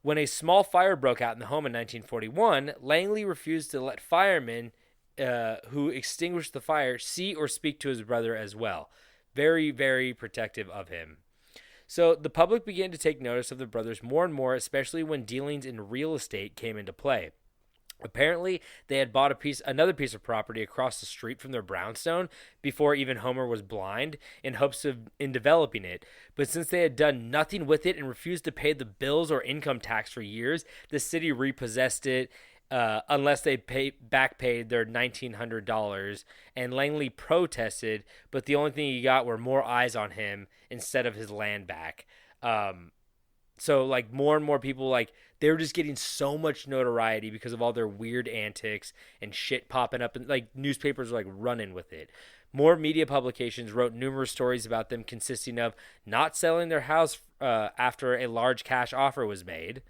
When a small fire broke out in the home in 1941, Langley refused to let firemen who extinguished the fire see or speak to his brother as well. Very, very protective of him. So the public began to take notice of the brothers more and more, especially when dealings in real estate came into play. Apparently, they had bought another piece of property across the street from their brownstone before even Homer was blind, in hopes of in developing it. But since they had done nothing with it and refused to pay the bills or income tax for years, the city repossessed it unless they back paid their $1,900. And Langley protested, but the only thing he got were more eyes on him instead of his land back. So like more and more people, like, they were just getting so much notoriety because of all their weird antics and shit popping up, and like newspapers were like running with it. More media publications wrote numerous stories about them, consisting of not selling their house after a large cash offer was made,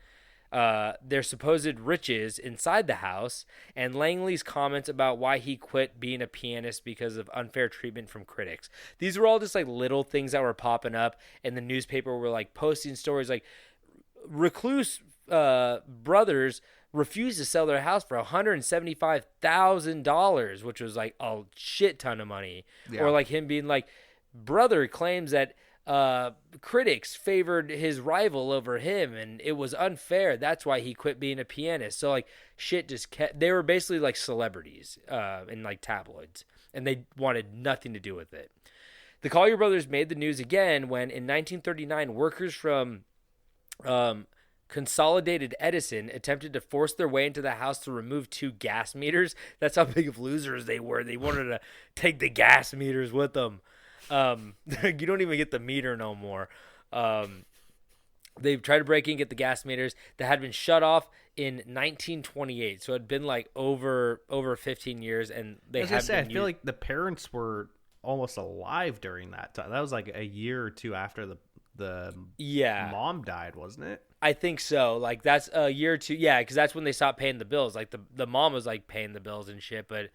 their supposed riches inside the house, and Langley's comments about why he quit being a pianist because of unfair treatment from critics. These were all just like little things that were popping up, and the newspaper were like posting stories like recluse brothers refused to sell their house for $175,000, which was like a shit ton of money. Yeah. Or like him being like, brother claims that critics favored his rival over him and it was unfair. That's why he quit being a pianist. So like shit just kept, they were basically like celebrities in like tabloids, and they wanted nothing to do with it. The Collyer Brothers made the news again when in 1939 workers from Consolidated Edison attempted to force their way into the house to remove 2 gas meters. That's how big of losers they were. They wanted to take the gas meters with them. You don't even get the meter no more. They tried to break in and get the gas meters that had been shut off in 1928. So it had been like over 15 years, and they had been. I feel like the parents were almost alive during that time. That was like a year or two after the mom died, wasn't it? I think so. Like that's a year or two. Yeah, because that's when they stopped paying the bills. Like the mom was like paying the bills and shit, but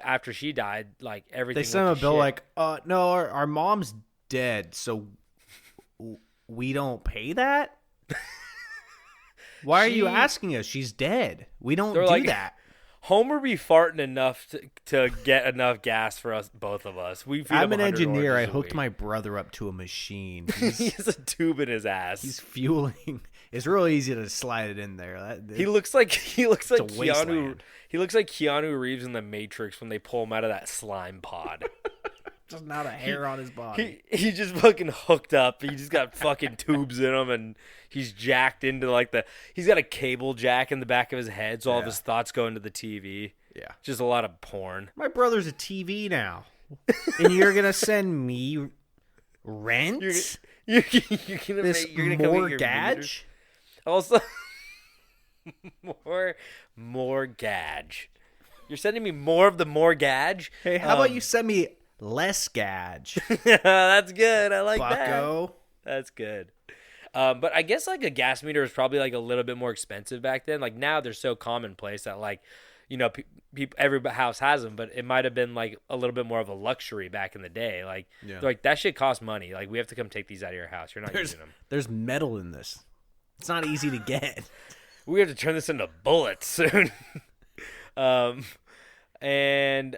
after she died, like everything. They sent him a bill like, no, our mom's dead, so we don't pay that. Why are you asking us? She's dead. We don't do like, that. Homer be farting enough to get enough gas for us, both of us. I'm an engineer. I hooked my brother up to a machine. He has a tube in his ass. He's fueling. It's real easy to slide it in there. He looks like Keanu. He looks like Keanu Reeves in The Matrix when they pull him out of that slime pod. Just not a hair on his body. He just fucking hooked up. He just got fucking tubes in him, and he's jacked into like he's got a cable jack in the back of his head, so all of his thoughts go into the TV. Yeah. Just a lot of porn. My brother's a TV now. And you're going to send me rent? You're gonna this mortgage? Also, mortgage. You're sending me more of the mortgage? Hey, how about you send me less gage? That's good. I like Bucko. that. That's good. But I guess like a gas meter was probably like a little bit more expensive back then. Like now they're so commonplace that like, you know, every house has them, but it might have been like a little bit more of a luxury back in the day. Like, they're like, that shit costs money. Like, we have to come take these out of your house. You're not using them. There's metal in this. It's not easy to get. We have to turn this into bullets soon. And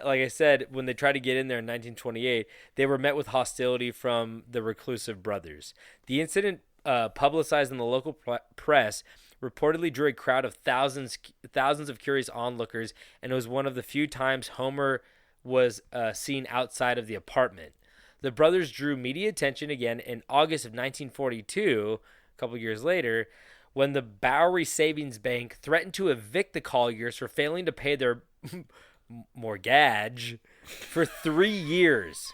like I said, when they tried to get in there in 1928, they were met with hostility from the reclusive brothers. The incident, publicized in the local press, reportedly drew a crowd of thousands of curious onlookers, and it was one of the few times Homer was seen outside of the apartment. The brothers drew media attention again in August of 1942, a couple years later, when the Bowery Savings Bank threatened to evict the Colliers for failing to pay their mortgage for 3 years.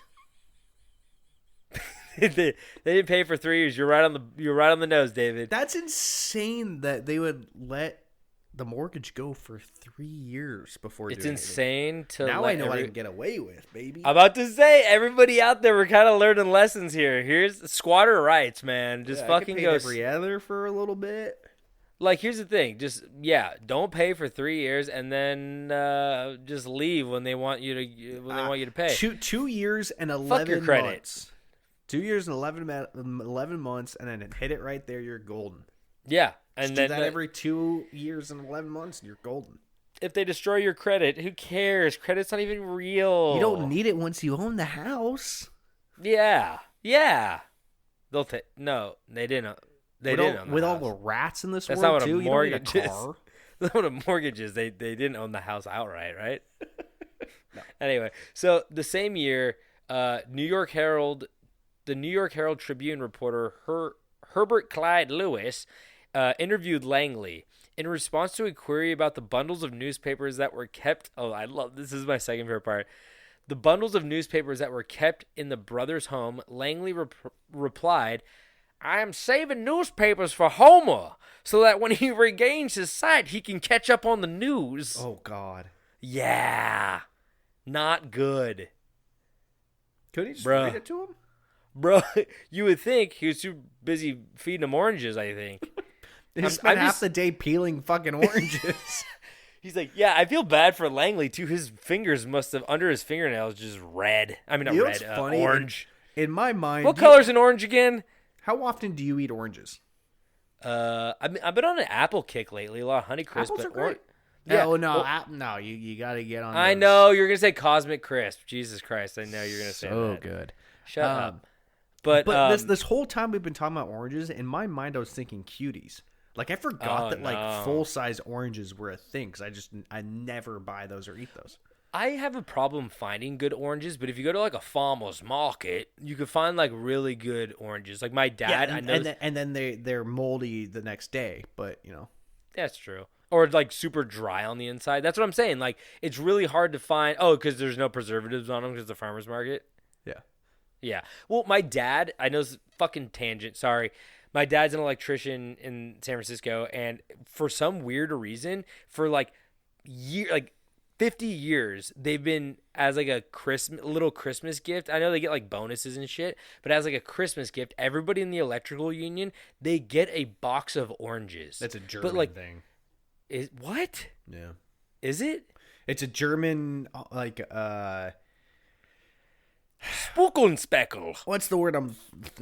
They didn't pay for 3 years. You're right on the nose, David. That's insane that they would let the mortgage go for 3 years before. It's insane to now I know I can get away with, baby. I'm about to say, everybody out there, we're kind of learning lessons here. Here's squatter rights, man. Just fucking go every other for a little bit. Like, here's the thing. Just, don't pay for 3 years and then just leave when they want you to pay. 2 years and 11 Fuck your credit. months. 2 years and 11 months, and then hit it right there. You're golden. Yeah. And And do then that every 2 years and 11 months, and you're golden. if they destroy your credit, who cares? Credit's not even real. You don't need it once you own the house. Yeah. They'll take. No, they didn't. They didn't own the with house. all the rats in this That's world not what too. a You don't need a mortgage is. car. That's what a mortgage is. They didn't own the house outright, right? No. Anyway, so the same year, the New York Herald Tribune reporter Herbert Clyde Lewis interviewed Langley in response to a query about the bundles of newspapers that were kept. Oh, I love this. Is my second favorite part. The bundles of newspapers that were kept in the brothers' home. Langley replied, "I am saving newspapers for Homer so that when he regains his sight, he can catch up on the news." Oh God. Yeah. Not good. Could he just Bruh. read it to him? Bro, you would think he was too busy feeding them oranges, I think. He spent half the day peeling fucking oranges. He's like, yeah, I feel bad for Langley, too. His fingers must have, under his fingernails, just red. I mean, not You know red, what's funny? orange. In my mind, What color's an orange again? how often do you eat oranges? I've been on an apple kick lately. A lot of Honeycrisp. Apples but are great. Yeah, No, you got to get on. I those. know you're gonna say Cosmic Crisp. Jesus Christ, I know you're gonna say So that. good. Shut up. But this whole time we've been talking about oranges, in my mind I was thinking cuties. Like, I forgot that like full size oranges were a thing because I never buy those or eat those. I have a problem finding good oranges, but if you go to like a farmer's market, you can find like really good oranges. Like my dad, I know, and then they're moldy the next day. But that's true. Or like super dry on the inside. That's what I'm saying. Like it's really hard to find. Oh, because there's no preservatives on them because the farmer's market. Yeah. Well, my dad, I know it's fucking tangent. Sorry. My dad's an electrician in San Francisco, and for some weird reason, for like 50 years, they've been as like a little Christmas gift. I know they get like bonuses and shit, but as like a Christmas gift, everybody in the electrical union, they get a box of oranges. that's a German thing. Is what? Yeah, Is it? it's a German Spookenspeckel. What's the word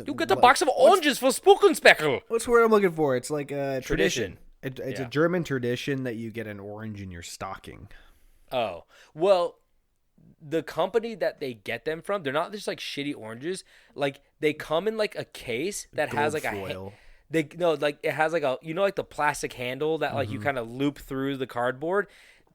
You get a box of oranges for Spookenspeckel. What's the word I'm looking for? It's like a Tradition. It's a German tradition that you get an orange in your stocking. Oh, well, the company that they get them from, they're not just like shitty oranges. Like they come in like a case that has like foil. it has like a like the plastic handle that like you kind of loop through the cardboard,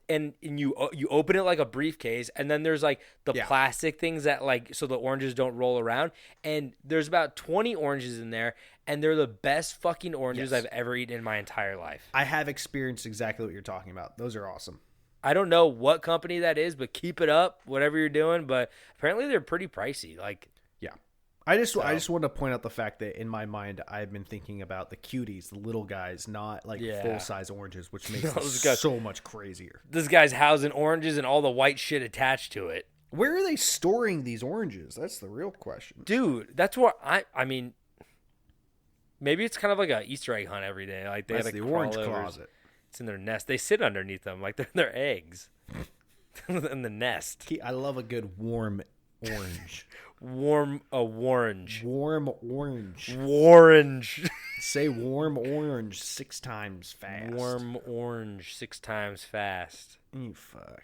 and you open it like a briefcase, and then there's like the plastic things that like so the oranges don't roll around, and there's about 20 oranges in there, and they're the best fucking oranges I've ever eaten in my entire life. I have experienced exactly what you're talking about. Those are awesome. I don't know what company that is, but keep it up, whatever you're doing. But apparently they're pretty pricey. Like, yeah, I just want to point out the fact that in my mind I've been thinking about the cuties, the little guys, not like full size oranges, which makes it so much crazier. This guy's housing oranges and all the white shit attached to it. Where are they storing these oranges? That's the real question, dude. That's what I mean. Maybe it's kind of like a Easter egg hunt every day. Like they that's had the orange closet. It's in their nest. They sit underneath them like they're in their eggs in the nest. I love a good warm orange. Warm orange. Warm orange. Orange. Say warm orange 6 times fast. Warm orange 6 times fast. You fuck.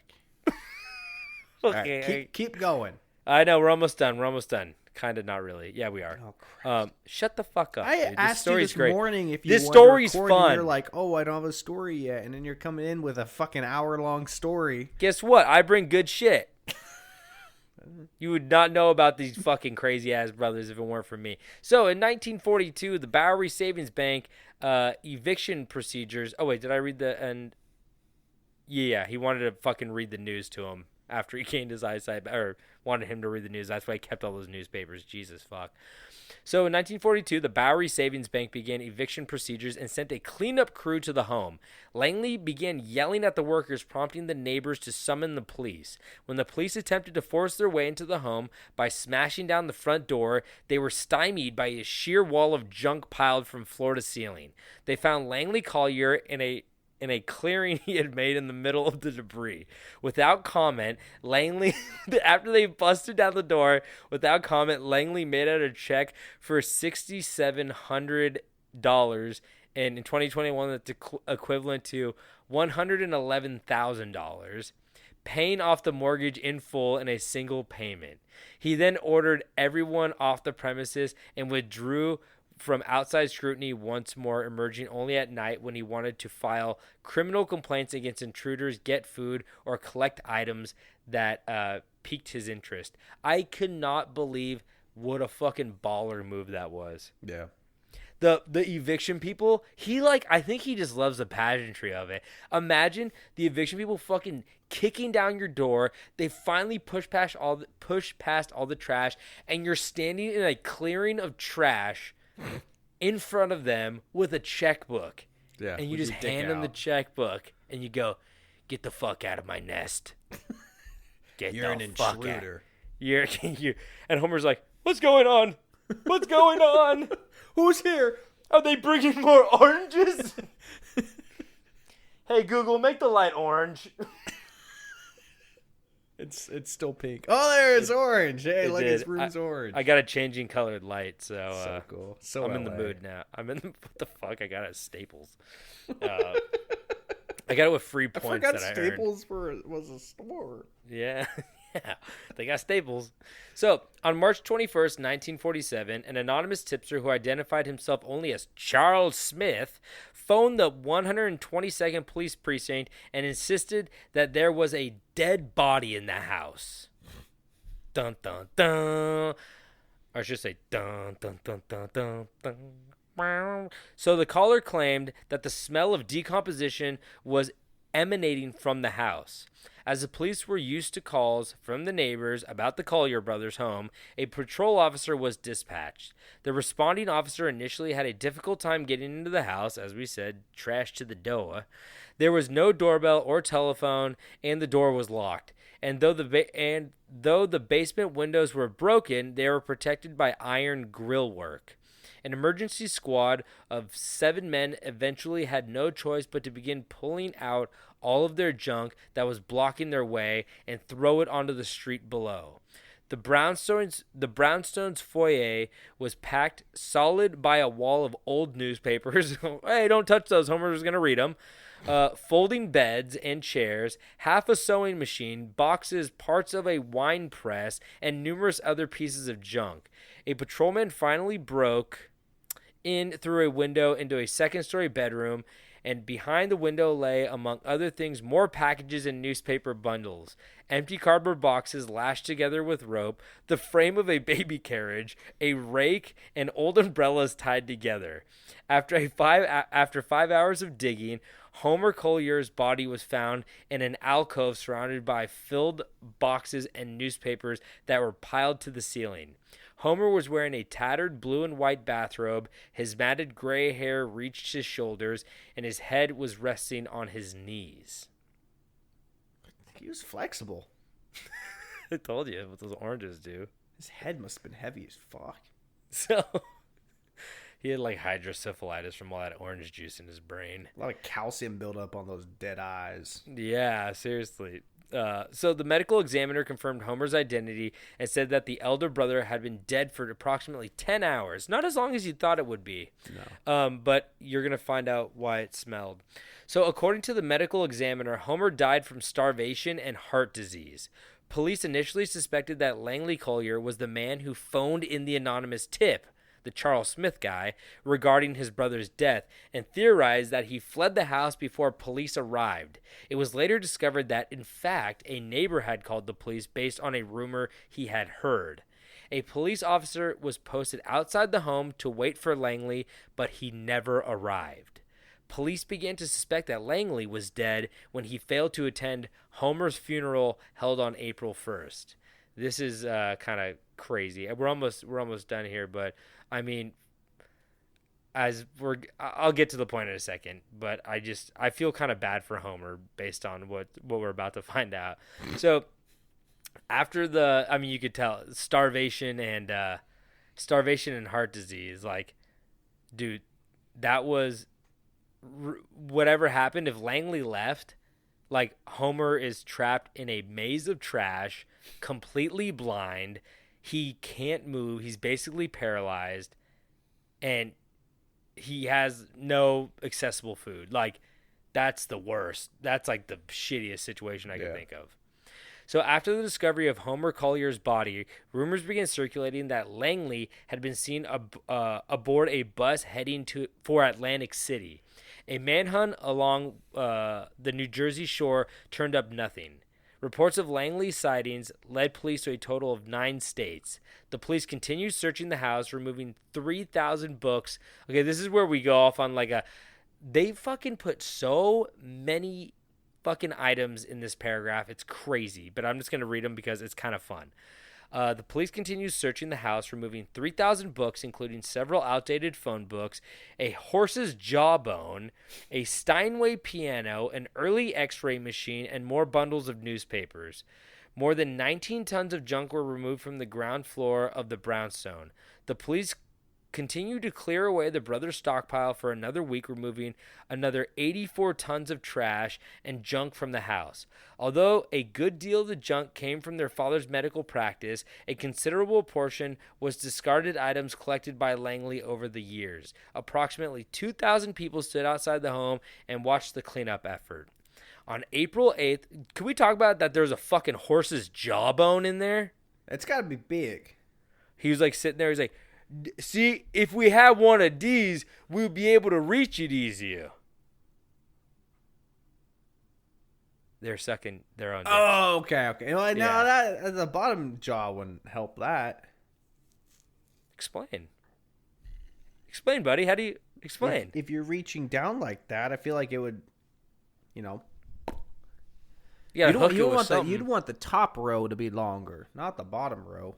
Okay. Right, keep going. I know we're almost done. Kind of, not really. Yeah, we are. Oh, crap. Shut the fuck up. I dude. asked you this morning if you this wanted to story's record, fun. And you're like, oh, I don't have a story yet, and then you're coming in with a fucking hour-long story. Guess what? I bring good shit. You would not know about these fucking crazy-ass brothers if it weren't for me. So, in 1942, the Bowery Savings Bank eviction procedures... Oh, wait, did I read the... And Yeah, he wanted to fucking read the news to him. after he gained his eyesight, or wanted him to read the news. That's why he kept all those newspapers. Jesus fuck. So in 1942, the Bowery Savings Bank began eviction procedures and sent a cleanup crew to the home. Langley began yelling at the workers, prompting the neighbors to summon the police. When the police attempted to force their way into the home by smashing down the front door, they were stymied by a sheer wall of junk piled from floor to ceiling. They found Langley Collyer in a clearing he had made in the middle of the debris. Without comment, Langley, after they busted down the door, without comment, Langley made out a check for $6,700, and in 2021, that's equivalent to $111,000, paying off the mortgage in full in a single payment. He then ordered everyone off the premises and withdrew from outside scrutiny once more, emerging only at night when he wanted to file criminal complaints against intruders, get food, or collect items that piqued his interest. I could not believe what a fucking baller move that was. Yeah. The eviction people, I think he just loves the pageantry of it. Imagine the eviction people fucking kicking down your door. They finally push past all the trash, and you're standing in a clearing of trash in front of them with a checkbook. Yeah. And you just hand them the checkbook and you go, "Get the fuck out of my nest." You're an intruder. You and Homer's like, "What's going on? What's going on? Who's here? Are they bringing more oranges?" Hey Google, make the light orange. It's still pink. Oh, there it's orange. Hey, look, his room's orange. I got a changing colored light, so cool. So I'm in the mood now. What the fuck? I got it at Staples. I got it with free points. I that forgot Staples was a store. Yeah. Yeah, they got Staples. So, on March 21st, 1947, an anonymous tipster who identified himself only as Charles Smith phoned the 122nd Police Precinct and insisted that there was a dead body in the house. Dun, dun, dun. Or I should say, dun, dun, dun, dun, dun, dun. So, the caller claimed that the smell of decomposition was emanating from the house. As the police were used to calls from the neighbors about the Collyer Brothers' home, a patrol officer was dispatched. The responding officer initially had a difficult time getting into the house, as we said, trash to the door. There was no doorbell or telephone, and the door was locked. And though the basement windows were broken, they were protected by iron grillwork. An emergency squad of 7 men eventually had no choice but to begin pulling out all of their junk that was blocking their way and throw it onto the street below. The brownstone's foyer was packed solid by a wall of old newspapers. Hey, don't touch those. Homer was going to read them. Folding beds and chairs, half a sewing machine, boxes, parts of a wine press, and numerous other pieces of junk. A patrolman finally broke in through a window into a second-story bedroom, and behind the window lay, among other things, more packages and newspaper bundles, empty cardboard boxes lashed together with rope, the frame of a baby carriage, a rake, and old umbrellas tied together. After 5 hours of digging, Homer Collyer's body was found in an alcove surrounded by filled boxes and newspapers that were piled to the ceiling. Homer was wearing a tattered blue and white bathrobe, his matted gray hair reached his shoulders, and his head was resting on his knees. He was flexible. I told you what those oranges do. His head must have been heavy as fuck. So, he had like hydrocephalitis from all that orange juice in his brain. A lot of calcium buildup on those dead eyes. Yeah, seriously. So the medical examiner confirmed Homer's identity and said that the elder brother had been dead for approximately 10 hours. Not as long as you thought it would be. No. But you're going to find out why it smelled. So according to the medical examiner, Homer died from starvation and heart disease. Police initially suspected that Langley Collyer was the man who phoned in the anonymous tip, the Charles Smith guy, regarding his brother's death, and theorized that he fled the house before police arrived. It was later discovered that, in fact, a neighbor had called the police based on a rumor he had heard. A police officer was posted outside the home to wait for Langley, but he never arrived. Police began to suspect that Langley was dead when he failed to attend Homer's funeral held on April 1st. This is kind of crazy. We're almost done here, but I mean, I'll get to the point in a second, but I feel kind of bad for Homer based on what we're about to find out. So after you could tell starvation and heart disease, like, dude, that was whatever happened. If Langley left, like, Homer is trapped in a maze of trash, completely blind. He can't move. He's basically paralyzed, and he has no accessible food. Like, that's the worst. That's like the shittiest situation I can think of. So after the discovery of Homer Collier's body, rumors began circulating that Langley had been seen aboard a bus heading for Atlantic City. A manhunt along the New Jersey shore turned up nothing. Reports of Langley's sightings led police to a total of 9 states. The police continued searching the house, removing 3,000 books. Okay, this is where we go off on they fucking put so many fucking items in this paragraph. It's crazy, but I'm just going to read them because it's kind of fun. The police continued searching the house, removing 3,000 books, including several outdated phone books, a horse's jawbone, a Steinway piano, an early x-ray machine, and more bundles of newspapers. More than 19 tons of junk were removed from the ground floor of the brownstone. The police continued to clear away the brothers' stockpile for another week, removing another 84 tons of trash and junk from the house. Although a good deal of the junk came from their father's medical practice, a considerable portion was discarded items collected by Langley over the years. Approximately 2,000 people stood outside the home and watched the cleanup effort. On April 8th, can we talk about that there's a fucking horse's jawbone in there? It's got to be big. He was like sitting there, he's like, see, if we had one of these, we'll be able to reach it easier. They're sucking their own dick. Oh, okay. Well, no, Yeah. that the bottom jaw wouldn't help that. Explain, buddy. How do you explain? If you're reaching down like that, I feel like it would, You gotta hook it with something. you'd want the top row to be longer, not the bottom row.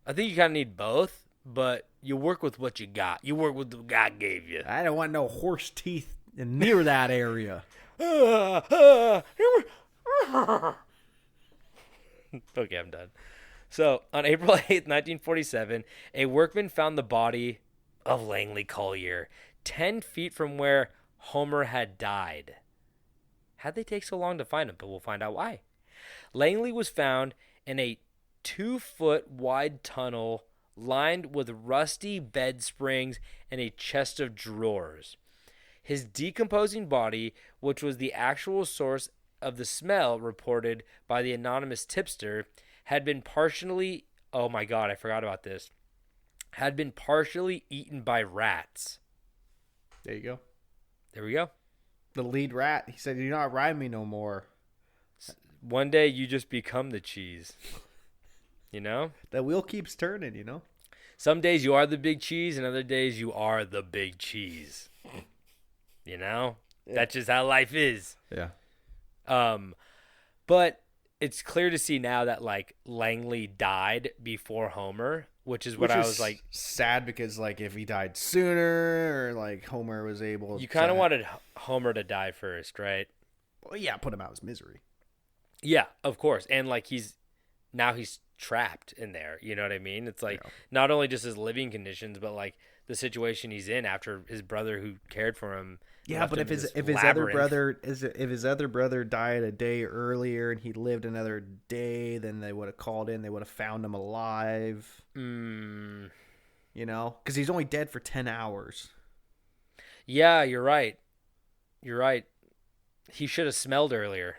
I think you kind of need both, but you work with what you got. You work with what God gave you. I don't want no horse teeth near that area. Okay, I'm done. So, on April 8th, 1947, a workman found the body of Langley Collyer 10 feet from where Homer had died. How'd they take so long to find him? But we'll find out why. Langley was found in a 2-foot wide tunnel lined with rusty bed springs and a chest of drawers. His decomposing body, which was the actual source of the smell reported by the anonymous tipster, had been partially, oh my God, I forgot about this, had been partially eaten by rats. There you go. There we go. The lead rat, he said, "You're not riding me no more." One day you just become the cheese. You know? The wheel keeps turning, you know? Some days you are the big cheese, and other days you are the big cheese. You know? Yeah. That's just how life is. Yeah. But it's clear to see now that, like, Langley died before Homer, which is what I was like. Sad because, like, if he died sooner, or like Homer was able, you kind of wanted Homer to die first, right? Well, yeah, put him out of his misery. Yeah, of course, and like he's trapped in there. You know what I mean? It's like not only just his living conditions, but like the situation he's in after his brother who cared for him. Yeah, but if his other brother died a day earlier and he lived another day, then they would have called in. They would have found him alive. You know, because he's only dead for 10 hours. Yeah, you're right. You're right. He should have smelled earlier.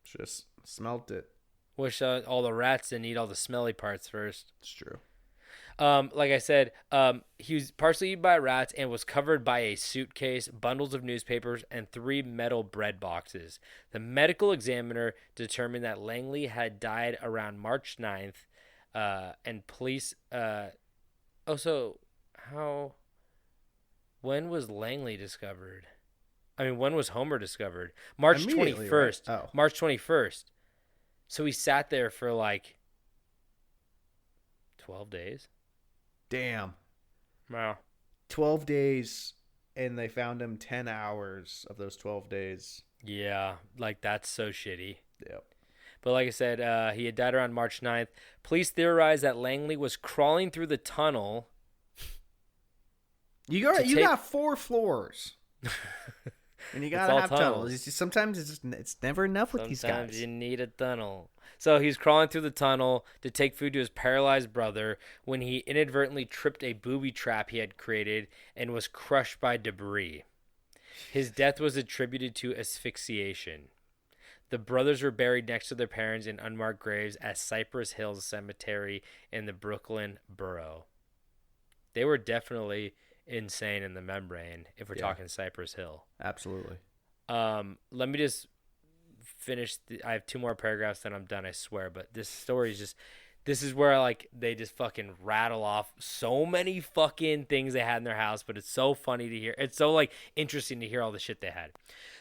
Just smelt it. Wish all the rats didn't eat all the smelly parts first. It's true. Like I said, he was partially eaten by rats and was covered by a suitcase, bundles of newspapers, and 3 metal bread boxes. The medical examiner determined that Langley had died around March 9th, and police... how When was Langley discovered? I mean, when was Homer discovered? March Immediately, 21st. right? Oh. March 21st. So he sat there for like 12 days. Damn. Wow. 12 days, and they found him 10 hours of those 12 days. Yeah, like that's so shitty. Yep. But like I said, he had died around March 9th. Police theorized that Langley was crawling through the tunnel. You got 4 floors. And you gotta have tunnels. Sometimes it's never enough with these guys. Sometimes you need a tunnel. So he's crawling through the tunnel to take food to his paralyzed brother when he inadvertently tripped a booby trap he had created and was crushed by debris. His death was attributed to asphyxiation. The brothers were buried next to their parents in unmarked graves at Cypress Hills Cemetery in the Brooklyn borough. They were definitely insane in the membrane if we're talking Cypress Hill. Absolutely. Let me just finish. I have 2 more paragraphs, then I'm done, I swear. But this story is just, this is where like they just fucking rattle off so many fucking things they had in their house, but it's so funny to hear. It's so like interesting to hear all the shit they had.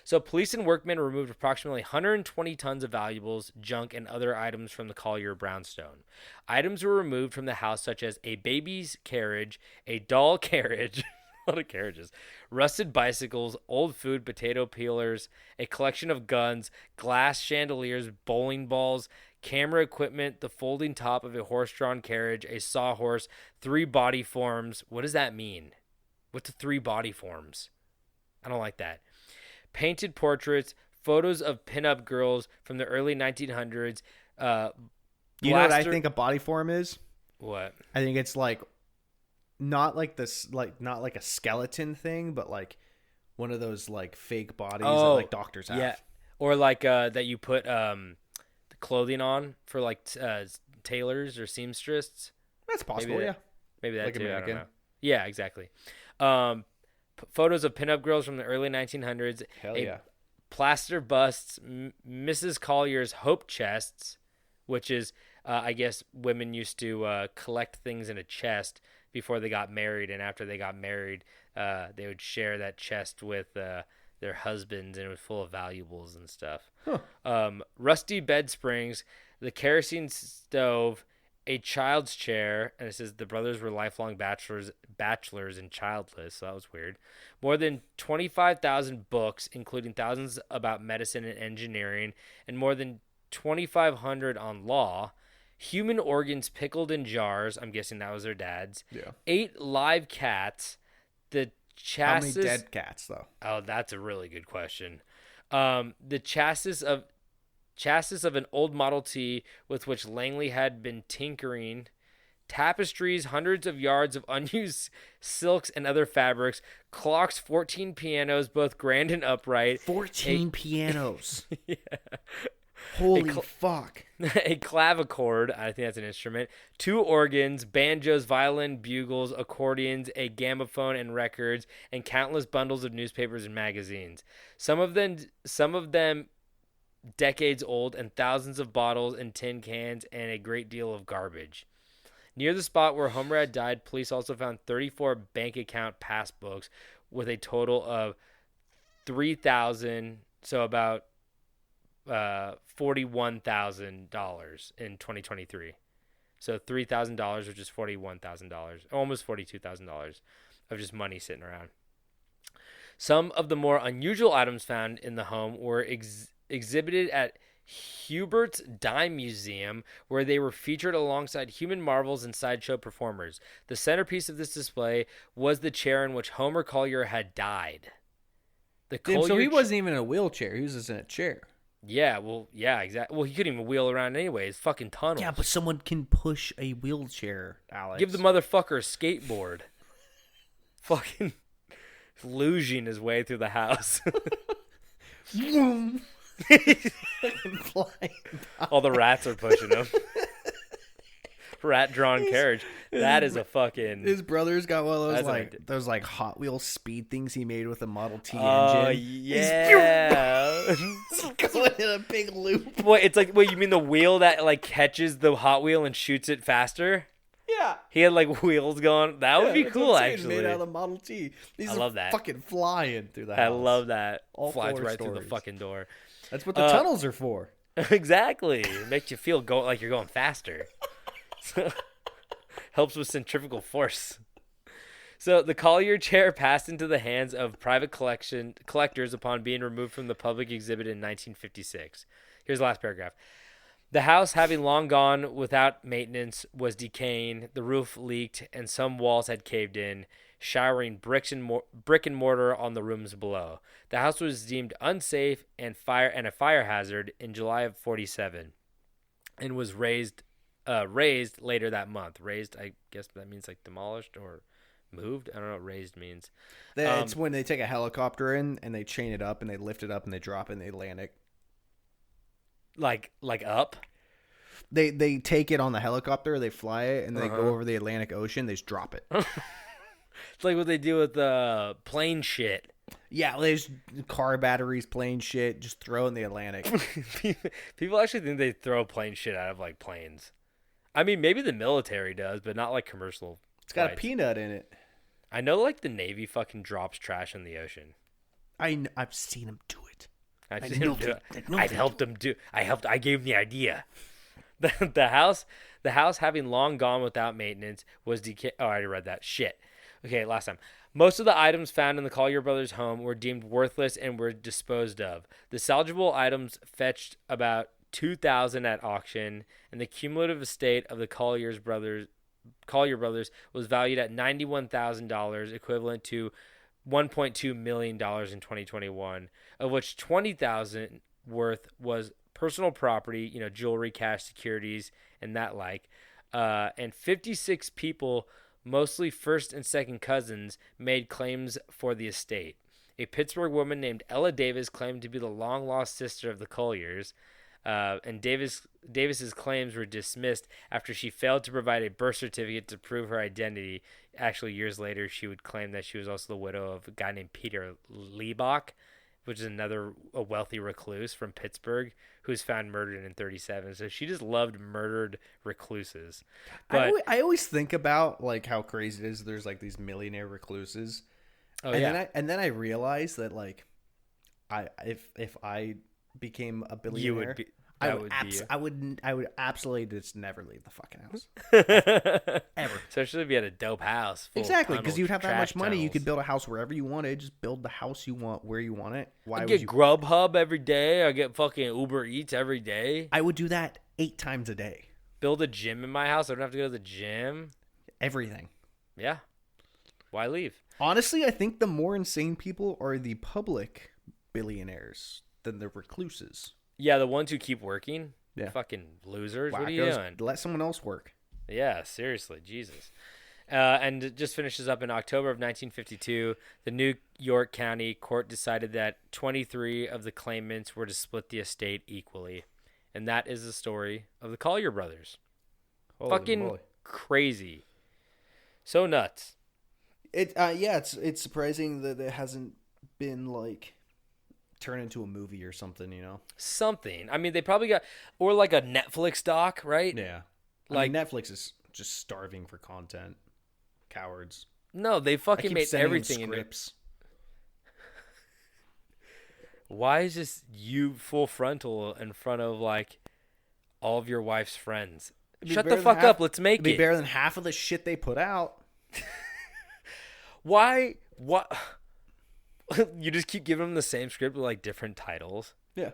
So police and workmen removed approximately 120 tons of valuables, junk, and other items from the Collyer brownstone. Items were removed from the house such as a baby's carriage, a doll carriage, a lot of carriages, rusted bicycles, old food, potato peelers, a collection of guns, glass chandeliers, bowling balls, camera equipment, the folding top of a horse-drawn carriage, a sawhorse, 3 body forms. What does that mean? What's the 3 body forms? I don't like that. Painted portraits, photos of pinup girls from the early 1900s. You know what I think a body form is? What? I think it's like not like a skeleton thing, but like one of those like fake bodies that like doctors have. Yeah, or like that you put the clothing on for like tailors or seamstresses. That's possible. Maybe that like too. a I don't mannequin. know. Yeah, exactly. Photos of pinup girls from the early 1900s. Hell yeah. Plaster busts, Mrs. Collier's hope chests, which is, I guess, women used to collect things in a chest before they got married, and after they got married, they would share that chest with their husbands, and it was full of valuables and stuff. Huh. Rusty bed springs, the kerosene stove, a child's chair, and it says the brothers were lifelong bachelors and childless, so that was weird. More than 25,000 books, including thousands about medicine and engineering, and more than 2,500 on law. Human organs pickled in jars. I'm guessing that was their dad's. Yeah. 8 live cats. The chassis. How many dead cats though? Oh, that's a really good question. The chassis of an old Model T with which Langley had been tinkering, tapestries, hundreds of yards of unused silks and other fabrics, clocks, 14 pianos, both grand and upright. 14 pianos. Yeah. Holy fuck. A clavichord, I think that's an instrument, 2 organs, banjos, violin, bugles, accordions, a gamophone and records, and countless bundles of newspapers and magazines. Some of them decades old, and thousands of bottles and tin cans, and a great deal of garbage. Near the spot where Homer had died, police also found 34 bank account passbooks with a total of $3,000, so about $41,000 in 2023. So $3,000, which is $41,000, almost $42,000 of just money sitting around. Some of the more unusual items found in the home were exhibited at Hubert's Dime Museum, where they were featured alongside human marvels and sideshow performers. The centerpiece of this display was the chair in which Homer Collyer had died. So he wasn't even in a wheelchair. He was just in a chair. Yeah, exactly. Well, he couldn't even wheel around anyway. It's fucking tunnels. Yeah, but someone can push a wheelchair, Alex. Give the motherfucker a skateboard. Fucking luging his way through the house. All the rats are pushing him. Rat-drawn carriage. That is a fucking... His brother's got one of those like Hot Wheels speed things he made with a Model T engine. Yeah. Going in a big loop. What, it's like, wait, you mean the wheel that like catches the Hot Wheel and shoots it faster? Yeah. He had like wheels going. That would be That's cool, what I'm saying, actually. Made out of the Model T. These I are love that. fucking flying through the house. I love that. All Flies 4 right through the stories. fucking door. That's what the tunnels are for. Exactly. Makes you feel like you're going faster. Helps with centrifugal force. So the Collyer chair passed into the hands of private collectors upon being removed from the public exhibit in 1956. Here's the last paragraph. The house, having long gone without maintenance, was decaying, the roof leaked, and some walls had caved in, showering brick and mortar on the rooms below. The house was deemed unsafe and a fire hazard in July of 47, and was raised later that month. Raised, I guess that means like demolished or moved. I don't know what raised means. It's when they take a helicopter in and they chain it up and they lift it up and they drop it in the Atlantic. Like up. They take it on the helicopter, they fly it, and they go over the Atlantic Ocean. They just drop it. It's like what they do with plane shit. Yeah, there's car batteries, plane shit. Just throw it in the Atlantic. People actually think they throw plane shit out of like planes. I mean, maybe the military does, but not like commercial. It's got flights. a peanut in it. I know, like the Navy fucking drops trash in the ocean. I've seen them do it. I've seen him do it. I've helped him do. I gave him the idea. The house, having long gone without maintenance, was decay. Oh, I already read that. Shit. Okay, last time. Most of the items found in the Collyer Brothers' home were deemed worthless and were disposed of. The salvageable items fetched about $2,000 at auction, and the cumulative estate of the Collyer Brothers was valued at $91,000, equivalent to $1.2 million in 2021, of which $20,000 worth was personal property, jewelry, cash, securities, and that like. And 56 people, mostly first and second cousins, made claims for the estate. A Pittsburgh woman named Ella Davis claimed to be the long-lost sister of the Collyers, and Davis's claims were dismissed after she failed to provide a birth certificate to prove her identity. Actually, years later, she would claim that she was also the widow of a guy named Peter Liebach, which is a wealthy recluse from Pittsburgh who was found murdered in 37. So she just loved murdered recluses. But I always think about like how crazy it is. There's like these millionaire recluses. And then I realize that like if I became a billionaire, you would be. I would absolutely just never leave the fucking house. Ever. Especially if you had a dope house. Exactly, because you'd have that much money. You could build a house wherever you wanted. Just build the house you want where you want it. I get Grubhub every day. I get fucking Uber Eats every day. I would do that 8 times a day. Build a gym in my house. I don't have to go to the gym. Everything. Yeah. Why leave? Honestly, I think the more insane people are the public billionaires than the recluses. Yeah, the ones who keep working. Yeah. Fucking losers. Wackos. What are you doing? Let someone else work. Yeah, seriously. Jesus. And it just finishes up in October of 1952. The New York County Court decided that 23 of the claimants were to split the estate equally. And that is the story of the Collyer Brothers. Holy fucking moly. Crazy. So nuts. It's surprising that it hasn't been like turn into a movie or something, Something. I mean, they probably got, or like a Netflix doc, right? Yeah. Like Netflix is just starving for content. Cowards. No, they fucking made everything in scripts. Why is this you full frontal in front of like all of your wife's friends? Shut the fuck up. Let's make it. It'd be better than half of the shit they put out. Why? What? You just keep giving them the same script with like different titles. Yeah.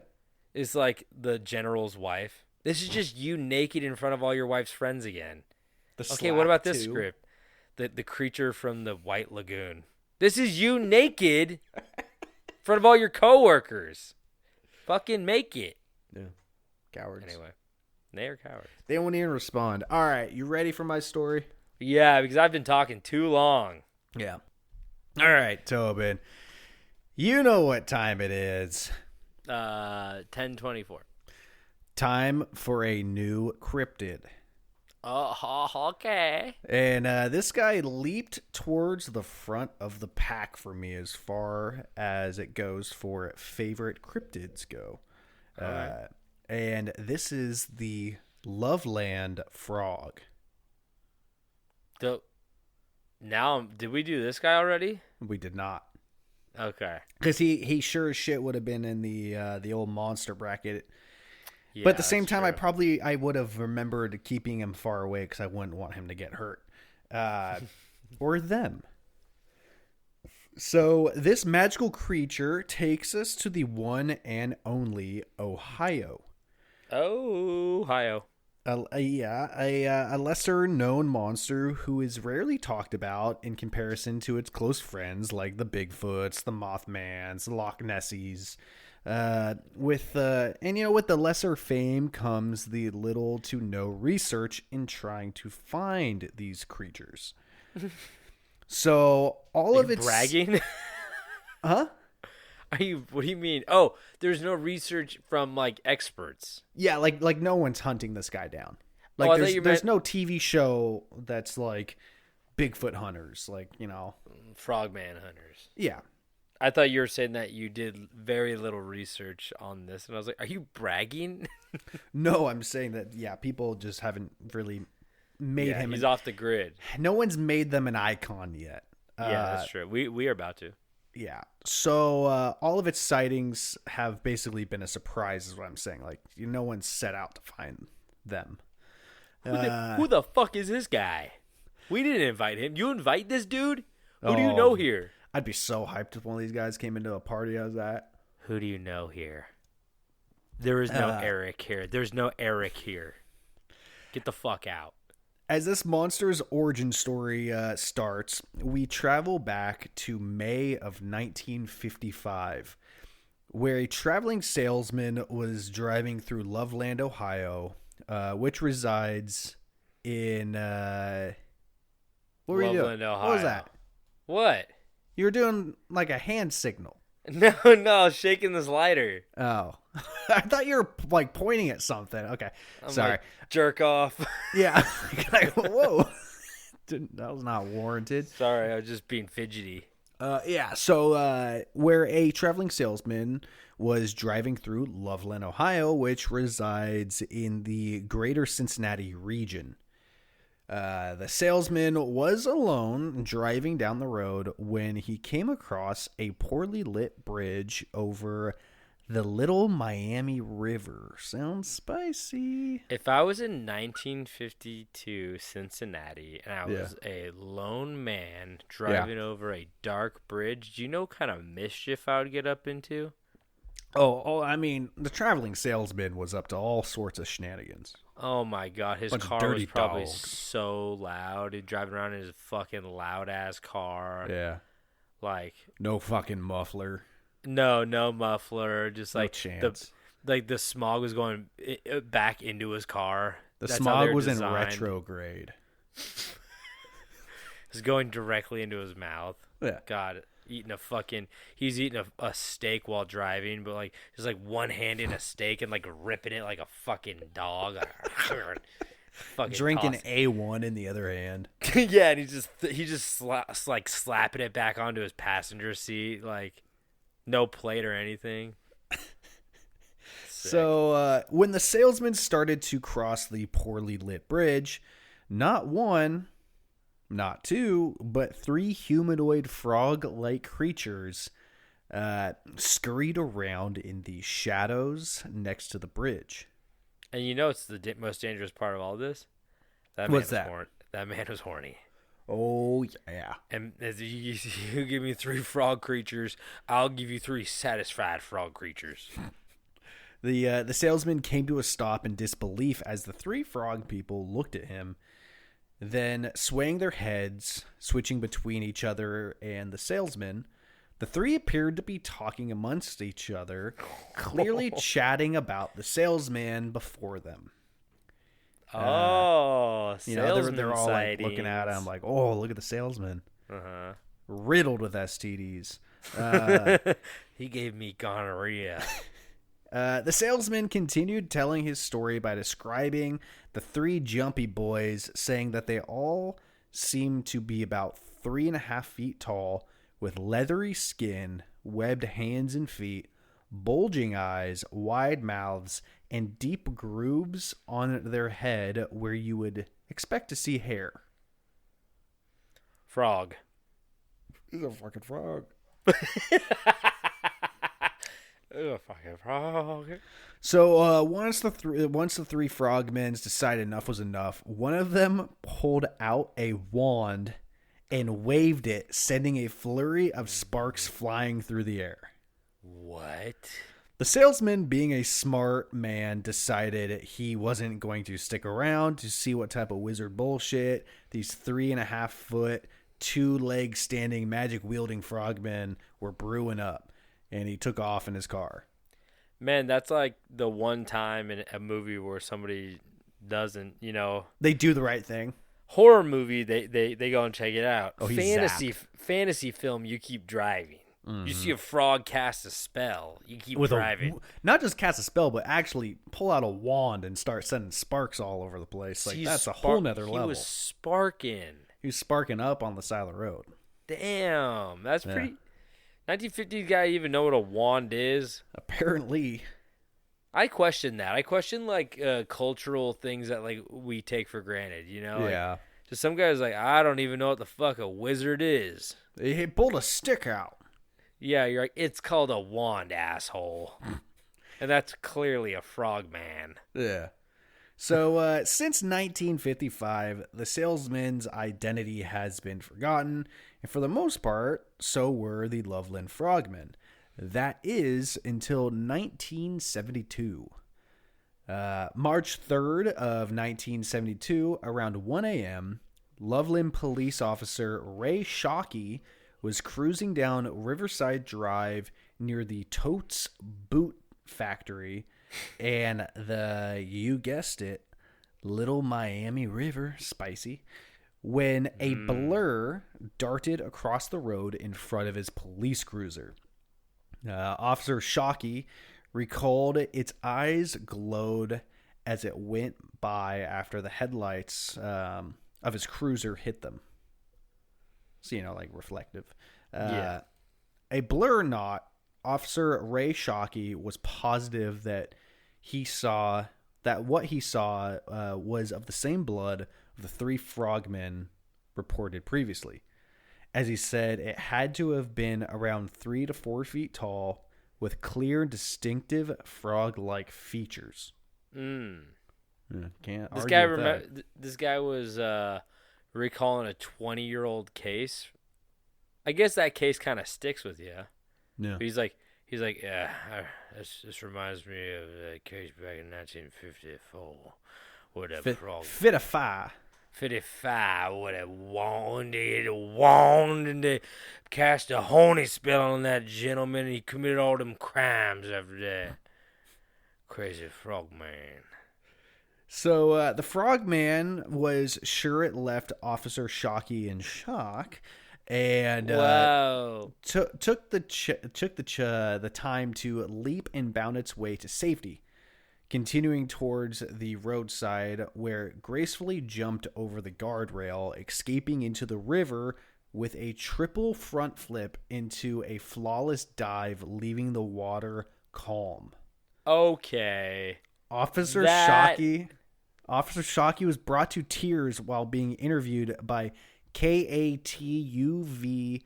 It's like the general's wife. This is just you naked in front of all your wife's friends again. Okay, what about this script? The creature from the White Lagoon. This is you naked in front of all your coworkers. Fucking make it. Yeah. Cowards. Anyway, they are cowards. They won't even respond. All right, you ready for my story? Yeah, because I've been talking too long. Yeah. All right, Tobin. You know what time it is. 10:24. Time for a new cryptid. Oh, okay. And this guy leaped towards the front of the pack for me as far as it goes for favorite cryptids go. Right. And this is the Loveland frog. Did we do this guy already? We did not. Okay. Because he sure as shit would have been in the old monster bracket. Yeah, but at the same time, true. I would have remembered keeping him far away because I wouldn't want him to get hurt. Or them. So this magical creature takes us to the one and only Ohio. Ohio. A lesser known monster who is rarely talked about in comparison to its close friends like the Bigfoots, the Mothmans, the Loch Nessies. With the lesser fame comes the little to no research in trying to find these creatures. So all of it's bragging. Huh? What do you mean? Oh, there's no research from like experts. Yeah, like no one's hunting this guy down. Like Oh, there's no TV show that's like Bigfoot hunters, like, Frogman hunters. Yeah. I thought you were saying that you did very little research on this, and I was like, "Are you bragging?" No, I'm saying that people just haven't really made him. He's off the grid. No one's made them an icon yet. Yeah, that's true. We are about to. Yeah. So all of its sightings have basically been a surprise, is what I'm saying. Like, no one set out to find them. Who the fuck is this guy? We didn't invite him. You invite this dude? Who do you know here? I'd be so hyped if one of these guys came into a party I was at. Who do you know here? There is no Eric here. There's no Eric here. Get the fuck out. As this monster's origin story starts, we travel back to May of 1955, where a traveling salesman was driving through Loveland, Ohio, which resides in... what were you doing? Loveland, Ohio. What was that? What? You were doing like a hand signal. No, I was shaking this lighter. Oh. I thought you were like pointing at something. Okay. I'm Sorry. like, jerk off. Yeah. Whoa. That was not warranted. Sorry, I was just being fidgety. So where a traveling salesman was driving through Loveland, Ohio, which resides in the greater Cincinnati region. The salesman was alone driving down the road when he came across a poorly lit bridge over the Little Miami River. Sounds spicy. If I was in 1952 Cincinnati and I was a lone man driving over a dark bridge, do you know what kind of mischief I would get up into? Oh, I mean, the traveling salesman was up to all sorts of shenanigans. Oh my god, his car was probably so loud. He'd driving around in his fucking loud ass car. Yeah. Like no fucking muffler. No muffler. Just like chance. The smog was going back into his car. That's smog was designed. In retrograde. It was going directly into his mouth. Yeah. God, he's eating a steak while driving, but like just like one hand in a steak and like ripping it like a fucking dog. Fucking drinking A1 in the other hand. Yeah, and he just like slapping it back onto his passenger seat, like no plate or anything. So when the salesman started to cross the poorly lit bridge, not one, not two, but three humanoid frog-like creatures scurried around in the shadows next to the bridge. And you know it's the most dangerous part of all this? What's that? That man was horny. Oh, yeah. And as you give me three frog creatures, I'll give you three satisfied frog creatures. The salesman came to a stop in disbelief as the three frog people looked at him. Then, swaying their heads, switching between each other and the salesman, the three appeared to be talking amongst each other, clearly chatting about the salesman before them. Salesman they're all like, sightings. looking at him like, oh, look at the salesman. Uh-huh. Riddled with STDs. He gave me gonorrhea. The salesman continued telling his story by describing the three jumpy boys, saying that they all seemed to be about 3.5 feet tall, with leathery skin, webbed hands and feet, bulging eyes, wide mouths, and deep grooves on their head where you would expect to see hair. Frog. He's a fucking frog. A fucking frog. So once the three frogmen decided enough was enough, one of them pulled out a wand and waved it, sending a flurry of sparks flying through the air. What? The salesman, being a smart man, decided he wasn't going to stick around to see what type of wizard bullshit these 3.5 foot, 2-leg standing magic wielding frogmen were brewing up, and he took off in his car. Man, that's like the one time in a movie where somebody doesn't, They do the right thing. Horror movie, they go and check it out. Oh, he's Fantasy film, you keep driving. Mm-hmm. You see a frog cast a spell, you keep driving. Not just cast a spell, but actually pull out a wand and start sending sparks all over the place. Like, that's a whole nother level. He was sparking. He was sparking up on the side of the road. Damn, that's pretty... 1950s guy even know what a wand is? Apparently. I question that. I question cultural things that we take for granted, Yeah. Like, just some guys I don't even know what the fuck a wizard is. He pulled a stick out. Yeah, you're like, it's called a wand, asshole. And that's clearly a frog man. Yeah. So since 1955, the salesman's identity has been forgotten, and for the most part, so were the Loveland Frogmen. That is until 1972. March 3rd of 1972, around 1 a.m., Loveland police officer Ray Shockey was cruising down Riverside Drive near the Totes Boot Factory and you guessed it, Little Miami River, spicy, when a blur darted across the road in front of his police cruiser. Officer Shockey recalled its eyes glowed as it went by after the headlights of his cruiser hit them. So, reflective. Yeah. A blur or not, Officer Ray Shockey was positive that what he saw was of the same blood of the 3 frogmen reported previously. As he said, it had to have been around 3 to 4 feet tall with clear, distinctive frog-like features. Can't argue with that. This guy was recalling a 20-year-old case. I guess that case kind of sticks with you. Yeah. But he's like, yeah, this reminds me of a case back in 1954. Where the frog... 55. 55, where they wanted to cast a honey spell on that gentleman, and he committed all them crimes after that. Crazy frog man. So the frogman was sure it left Officer Shockey in shock, and took the time to leap and bound its way to safety, continuing towards the roadside where it gracefully jumped over the guardrail, escaping into the river with a triple front flip into a flawless dive, leaving the water calm. Okay. Officer Shockey was brought to tears while being interviewed by KATUV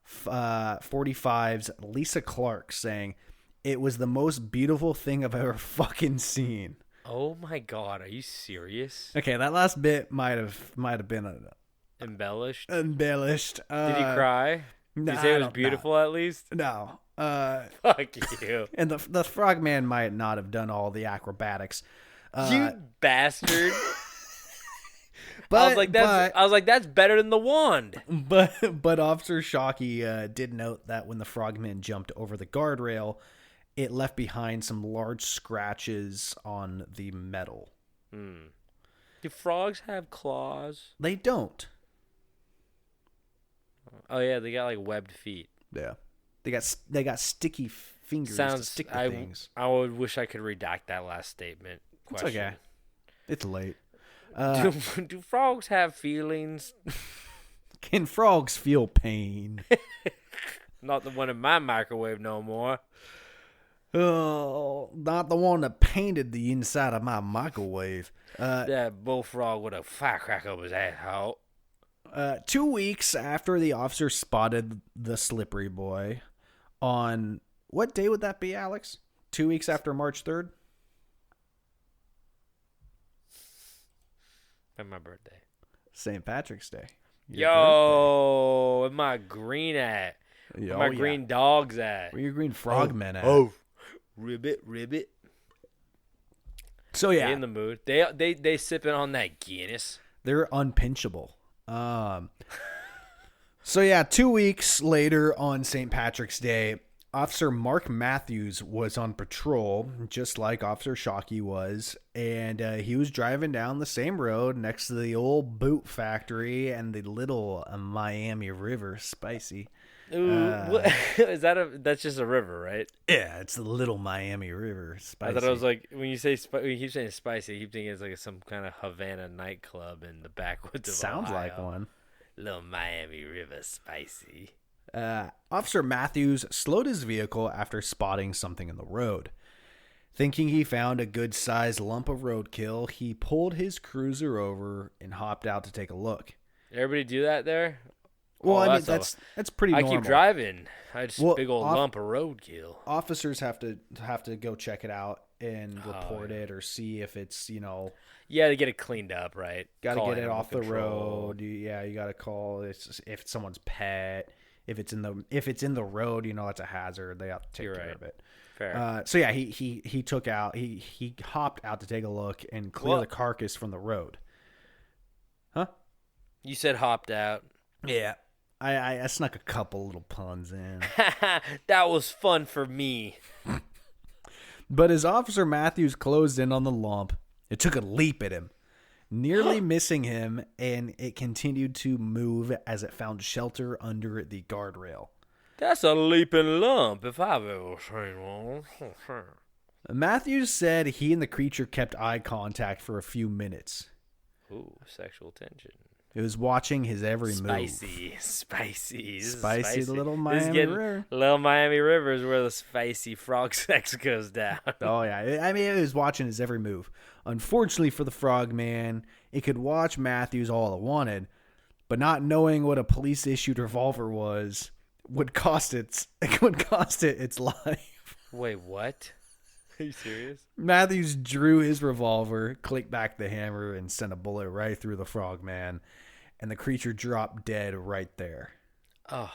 45's Lisa Clark, saying, "It was the most beautiful thing I've ever fucking seen." Oh my god, are you serious? Okay, that last bit might have been embellished. Did he cry? Did you say it was beautiful at least? No. Fuck you. And the frogman might not have done all the acrobatics. You bastard. But, I was like, that's better than the wand. But Officer Shockey did note that when the frogman jumped over the guardrail, it left behind some large scratches on the metal. Do frogs have claws? They don't. Oh yeah, they got like webbed feet. Yeah, they got sticky fingers. To stick to things. I would wish I could redact that last statement. Question. It's okay. It's late. Do frogs have feelings? Can frogs feel pain? Not the one in my microwave no more. Oh, not the one that painted the inside of my microwave. That bullfrog with a firecracker up his asshole. 2 weeks after the officer spotted the slippery boy, on what day would that be, Alex? 2 weeks after March 3rd? On my birthday. St. Patrick's Day. Yo, where my green at? Where my yeah. green dogs at? Where your green frogmen at? Oh, ribbit. So yeah, They in the mood. They sipping on that Guinness. they're unpinchable. So yeah, 2 weeks later on St. Patrick's Day, Officer Mark Matthews was on patrol, just like Officer Shockey was, and he was driving down the same road next to the old boot factory and the little Miami River. Spicy. Ooh, what, is that that's just a river, right? Yeah, it's the little Miami River. Spicy. I thought it was like when you keep saying spicy, I keep thinking it's like some kind of Havana nightclub in the backwoods of Sounds Ohio. like one. Little Miami River spicy. Officer Matthews slowed his vehicle after spotting something in the road. Thinking he found a good-sized lump of roadkill, he pulled his cruiser over and hopped out to take a look. Everybody do that there? Well, I mean, that's that's pretty I normal. keep driving. I just Well, big old lump of roadkill. Officers have to go check it out and report it or see if it's, Yeah, to get it cleaned up, right? got to Call get it animal off the control. road. Yeah, you got to call if it's someone's pet. If it's in the road, it's a hazard. They have to take You're care right. of it. Fair. So yeah, he took out he hopped out to take a look and clear What? the carcass from the road. Huh? You said hopped out. Yeah. I snuck a couple little puns in. That was fun for me. But as Officer Matthews closed in on the lump, it took a leap at him, nearly missing him, and it continued to move as it found shelter under the guardrail. That's a leaping lump if I've ever seen one. Matthews said he and the creature kept eye contact for a few minutes. Ooh, sexual tension. It was watching his every move. Spicy. This is Spicy little This is Miami getting- River. Little Miami River is where the spicy frog sex goes down. Oh, yeah. I mean, it was watching his every move. Unfortunately for the Frogman, it could watch Matthews all it wanted, but not knowing what a police-issued revolver would cost it its life. Wait, what? Are you serious? Matthews drew his revolver, clicked back the hammer, and sent a bullet right through the Frogman, and the creature dropped dead right there. Oh,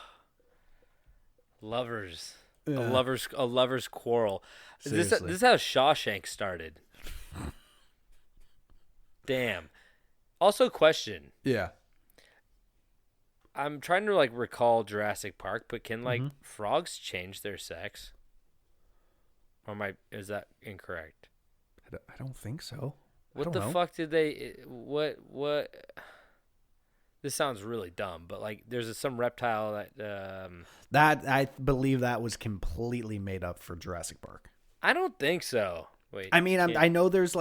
lovers. Yeah. A lovers quarrel. This Seriously. is how Shawshank started. Damn. Also, question. Yeah. I'm trying to recall Jurassic Park, but can frogs change their sex? Or is that incorrect? I don't think so. What the fuck did they? What? This sounds really dumb, but there's some reptile that. That I believe that was completely made up for Jurassic Park. I don't think so. Wait. I mean, I know there's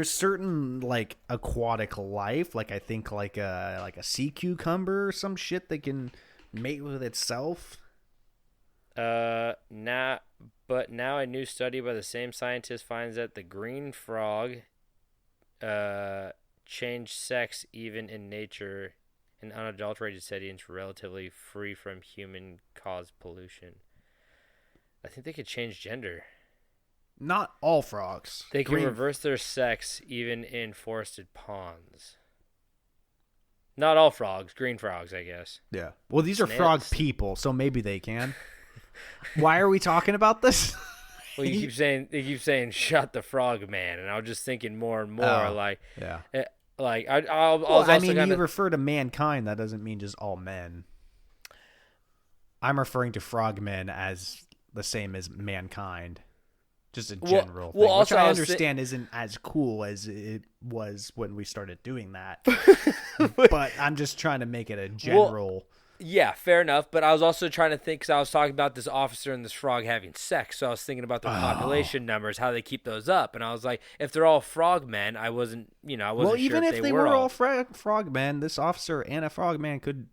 certain aquatic life, I think a sea cucumber or some shit that can mate with itself. But now a new study by the same scientist finds that the green frog change sex even in nature in unadulterated settings relatively free from human-caused pollution. I think they could change gender. Not all frogs. They can reverse their sex even in forested ponds. Not all frogs, green frogs, I guess. Yeah. Well, these are Snails. frog people, so maybe they can. Why are we talking about this? Well, they keep saying shut the frog man, and I was just thinking more and more yeah. You you refer to mankind. That doesn't mean just all men. I'm referring to frogmen as the same as mankind, just a general thing, also, which I was understand isn't as cool as it was when we started doing that. But I'm just trying to make it a general. Yeah, fair enough. But I was also trying to think, because I was talking about this officer and this frog having sex. So I was thinking about their population numbers, how they keep those up. And I was like, if they're all frogmen, I wasn't Well, even sure if they were all frogmen, this officer and a frogman could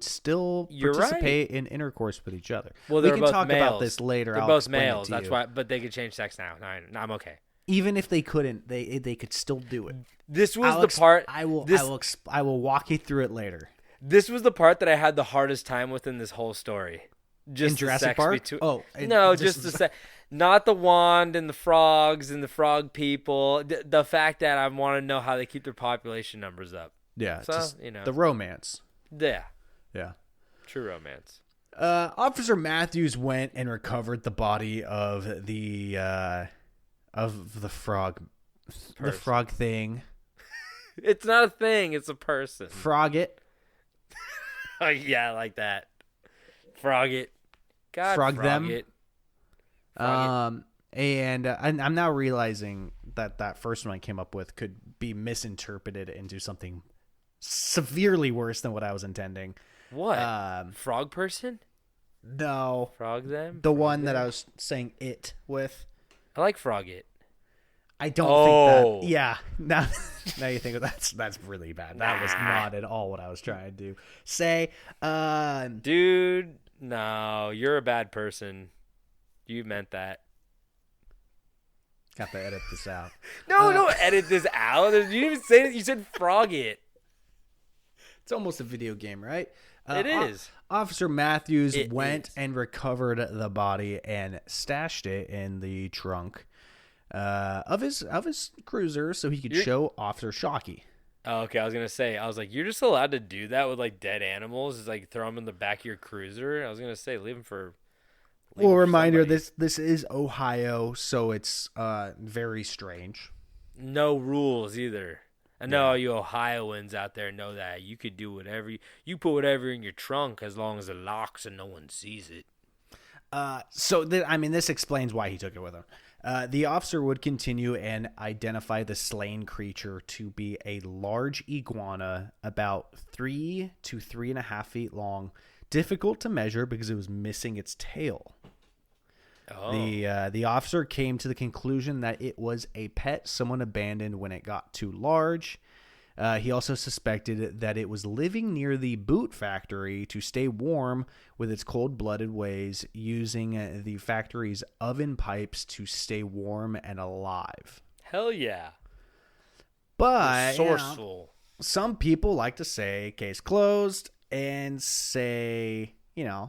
still participate in intercourse with each other. Well, we they're can both talk males. about this later. They're I'll both explain it males. to That's you. why. But they could change sex now. No, I'm okay. Even if they couldn't, they could still do it. This was the part. I will walk you through it later. This was the part that I had the hardest time with in this whole story. Just In Jurassic Park? Just the sex. Not the wand and the frogs and the frog people. The fact that I want to know how they keep their population numbers up. Yeah, So, just you know. the romance. Yeah. Yeah. True romance. Officer Matthews went and recovered the body of the frog, the frog thing. It's not a thing. It's a person. Frog it. Oh, yeah, I like that. Frog it. God, Frog them. It. And I'm now realizing that first one I came up with could be misinterpreted into something severely worse than what I was intending. What? Frog person? No. Frog them? The one that I was saying it with. I like frog it. I don't think that. Yeah. Now you think that's really bad. That was not at all what I was trying to say. Dude, no, you're a bad person. You meant that. Got to edit this out. No, don't edit this out. You didn't even say it. You said frog it. It's almost a video game, right? It is. Officer Matthews went and recovered the body and stashed it in the trunk of his cruiser so he could show Officer Shockey. Oh, okay, I was gonna say, you're just allowed to do that with like dead animals, is like throw them in the back of your cruiser. I was gonna say, leave them for. Well, reminder: this is Ohio, so it's very strange. No rules either. I know all you Ohioans out there know that you could do whatever you put whatever in your trunk as long as it locks and no one sees it. This explains why he took it with him. The officer would continue and identify the slain creature to be a large iguana about 3 to 3.5 feet long, difficult to measure because it was missing its tail. Oh. The officer came to the conclusion that it was a pet someone abandoned when it got too large. He also suspected that it was living near the boot factory to stay warm with its cold-blooded ways, using the factory's oven pipes to stay warm and alive. Hell yeah. But resourceful. Some people like to say case closed and say, yeah,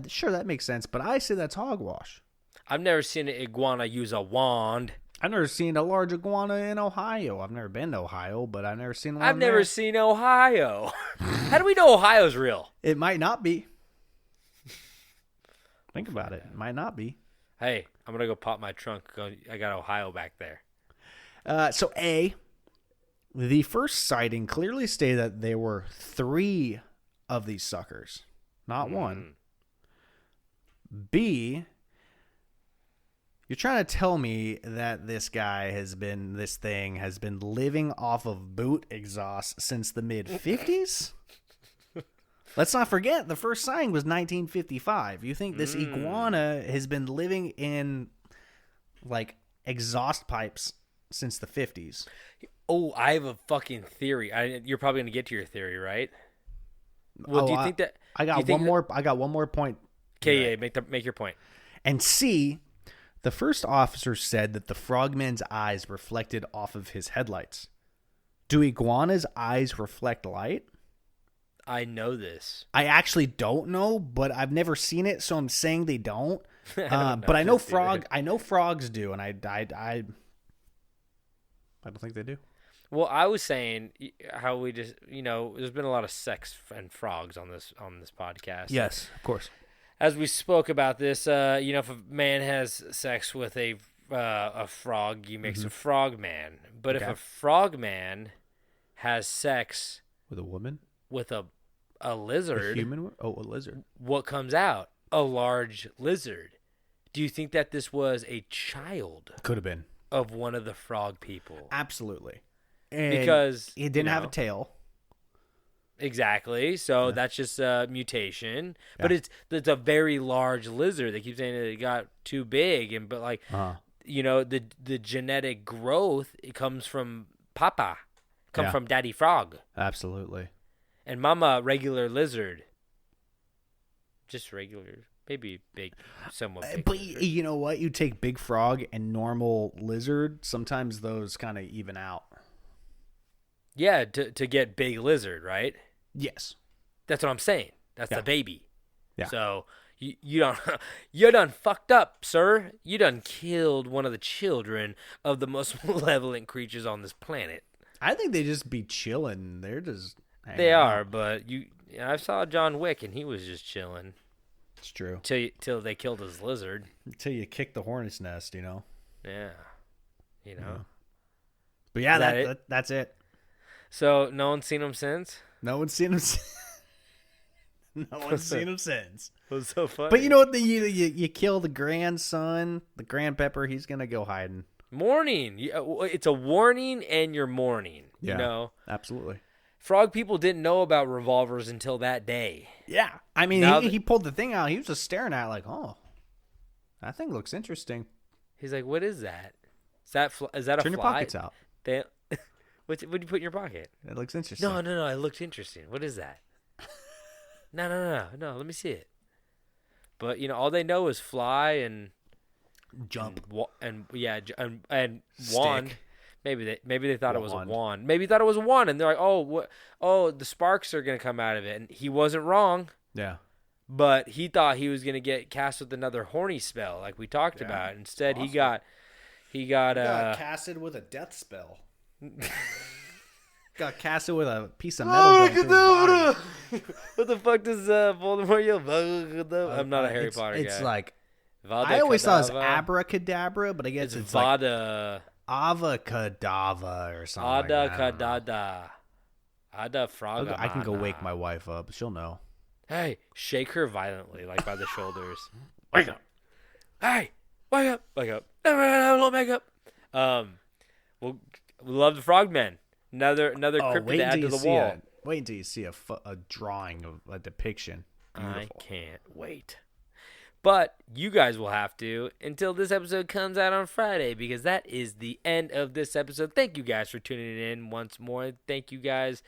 sure, that makes sense, but I say that's hogwash. I've never seen an iguana use a wand. I've never seen a large iguana in Ohio. I've never been to Ohio, but I've never seen one. I've never seen Ohio. How do we know Ohio's real? It might not be. Think about it. It might not be. Hey, I'm going to go pop my trunk. I got Ohio back there. So the first sighting clearly stated that there were 3 of these suckers, not one. B, you're trying to tell me that this thing has been living off of boot exhaust since the mid-50s? Let's not forget, the first sighting was 1955. You think this iguana has been living in, like, exhaust pipes since the 50s? Oh, I have a fucking theory. You're probably going to get to your theory, right? Well, do you think that... I got one more point. Okay, yeah, make your point. And C, the first officer said that the frogman's eyes reflected off of his headlights. Do iguanas' eyes reflect light? I know this. I actually don't know, but I've never seen it, so I'm saying they don't. But I know frogs do, and I don't think they do. Well, I was saying how we just, there's been a lot of sex and frogs on this podcast. Yes, of course. As we spoke about this, if a man has sex with a frog, he makes a frogman. But if a frogman has sex with a woman, with a lizard, a human, a lizard, what comes out? A large lizard. Do you think that this was a child? Could have been of one of the frog people. Absolutely, and because it didn't have a tail. Exactly. So that's just a mutation. Yeah. But it's a very large lizard. They keep saying that it got too big, the genetic growth, it comes from Papa, from Daddy Frog. Absolutely. And Mama regular lizard. Just regular Maybe big, somewhat big. But lizard. you know what? You take big frog and normal lizard. Sometimes those kind of even out. Yeah, to get big lizard, right? Yes. That's what I'm saying. That's Yeah. the baby. Yeah. So you don't you done fucked up, sir. You done killed one of the children of the most malevolent creatures on this planet. I think they just be chilling. They're just. They are, but I saw John Wick and he was just chilling It's true. till they killed his lizard. Until you kick the hornet's nest, you know. Yeah, you know. But yeah, Is that it? that's it. So no one's seen him since. No one's seen him. No one's seen him since. It was so funny. But you know what? You kill the grandson, the grandpepper. He's gonna go hiding. Mourning. It's a warning, and you're mourning. Yeah. You know. Absolutely. Frog people didn't know about revolvers until that day. Yeah. I mean, Now he pulled the thing out. He was just staring at it like, oh, that thing looks interesting. He's like, "What is that? Is that a Turn fly?" your pockets out. What'd you put in your pocket? It looks interesting. No. It looked interesting. What is that? No. Let me see it. But all they know is fly and Jump. and wand. Stick. Maybe they thought it was a Wand. wand. Maybe thought it was a wand, and they're like, "Oh, what? Oh, the sparks are gonna come out of it." And he wasn't wrong, Yeah. but he thought he was gonna get cast with another horny spell, like we talked about. Instead, Awesome. he got casted with a death spell. Got casted with a piece of metal. going through his body. What the fuck does Voldemort yell? I'm not a Harry Potter guy. It's like Vada I always thought it was Kedavra. abracadabra, but I guess It's it's like Vada. avacadabra or something. like Ada that. I don't know. Kadada. Ada Fraga. I can go wake my wife up. She'll know. Hey, shake her violently, like by the shoulders. Wake up. Hey, wake up. Wake up. Don't wake up. We love the Frogmen. Another cryptid to add to the wall. Wait until you see a drawing of a depiction. I Beautiful. can't wait. But you guys will have to until this episode comes out on Friday, because that is the end of this episode. Thank you guys for tuning in once more. Thank you guys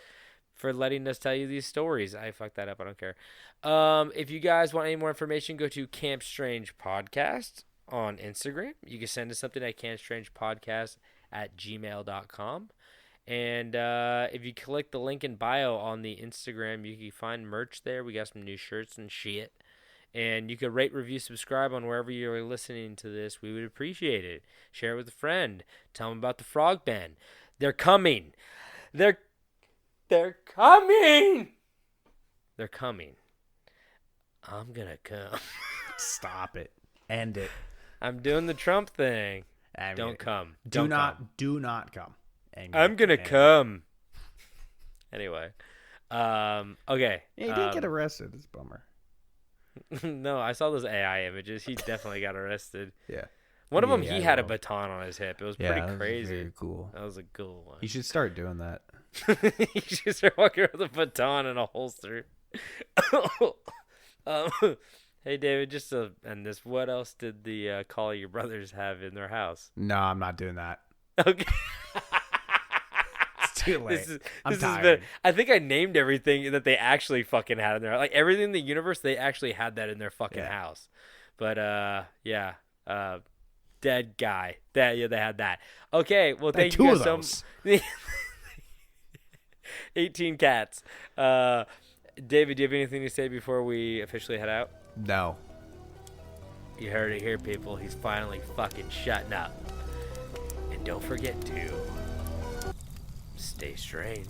for letting us tell you these stories. I fucked that up. I don't care. If you guys want any more information, go to Camp Strange Podcast on Instagram. You can send us something at campstrangepodcast@gmail.com. And if you click the link in bio on the Instagram, you can find merch there. We got some new shirts and shit. And you could rate, review, subscribe on wherever you're listening to this. We would appreciate it. Share it with a friend. Tell them about the Frogmen. They're coming. They're coming. They're coming. I'm going to come. Stop it. End it. I'm doing the Trump thing. I mean, Don't come. Do Don't not. come. Do not come. And I'm going to and- come. Anyway. Okay. Yeah, he didn't get arrested. It's a bummer. No, I saw those AI images. He definitely got arrested. Yeah. One of them, Yeah, he had a well. baton on his hip. It was Yeah, pretty that was crazy. very cool. That was a cool one. You should start doing that. You should start walking around with a baton and a holster. Hey, David, just to end this, what else did the Collyer Brothers have in their house? No, I'm not doing that. Okay. It's too late. I'm has tired. I think I named everything that they actually fucking had in there. Like everything in the universe, they actually had that in their fucking house. But yeah, dead guy. They had that. Okay, well, thank two you of guys those. 18 cats. David, do you have anything to say before we officially head out? No. You heard it here, people. He's finally fucking shutting up. And don't forget to stay strange.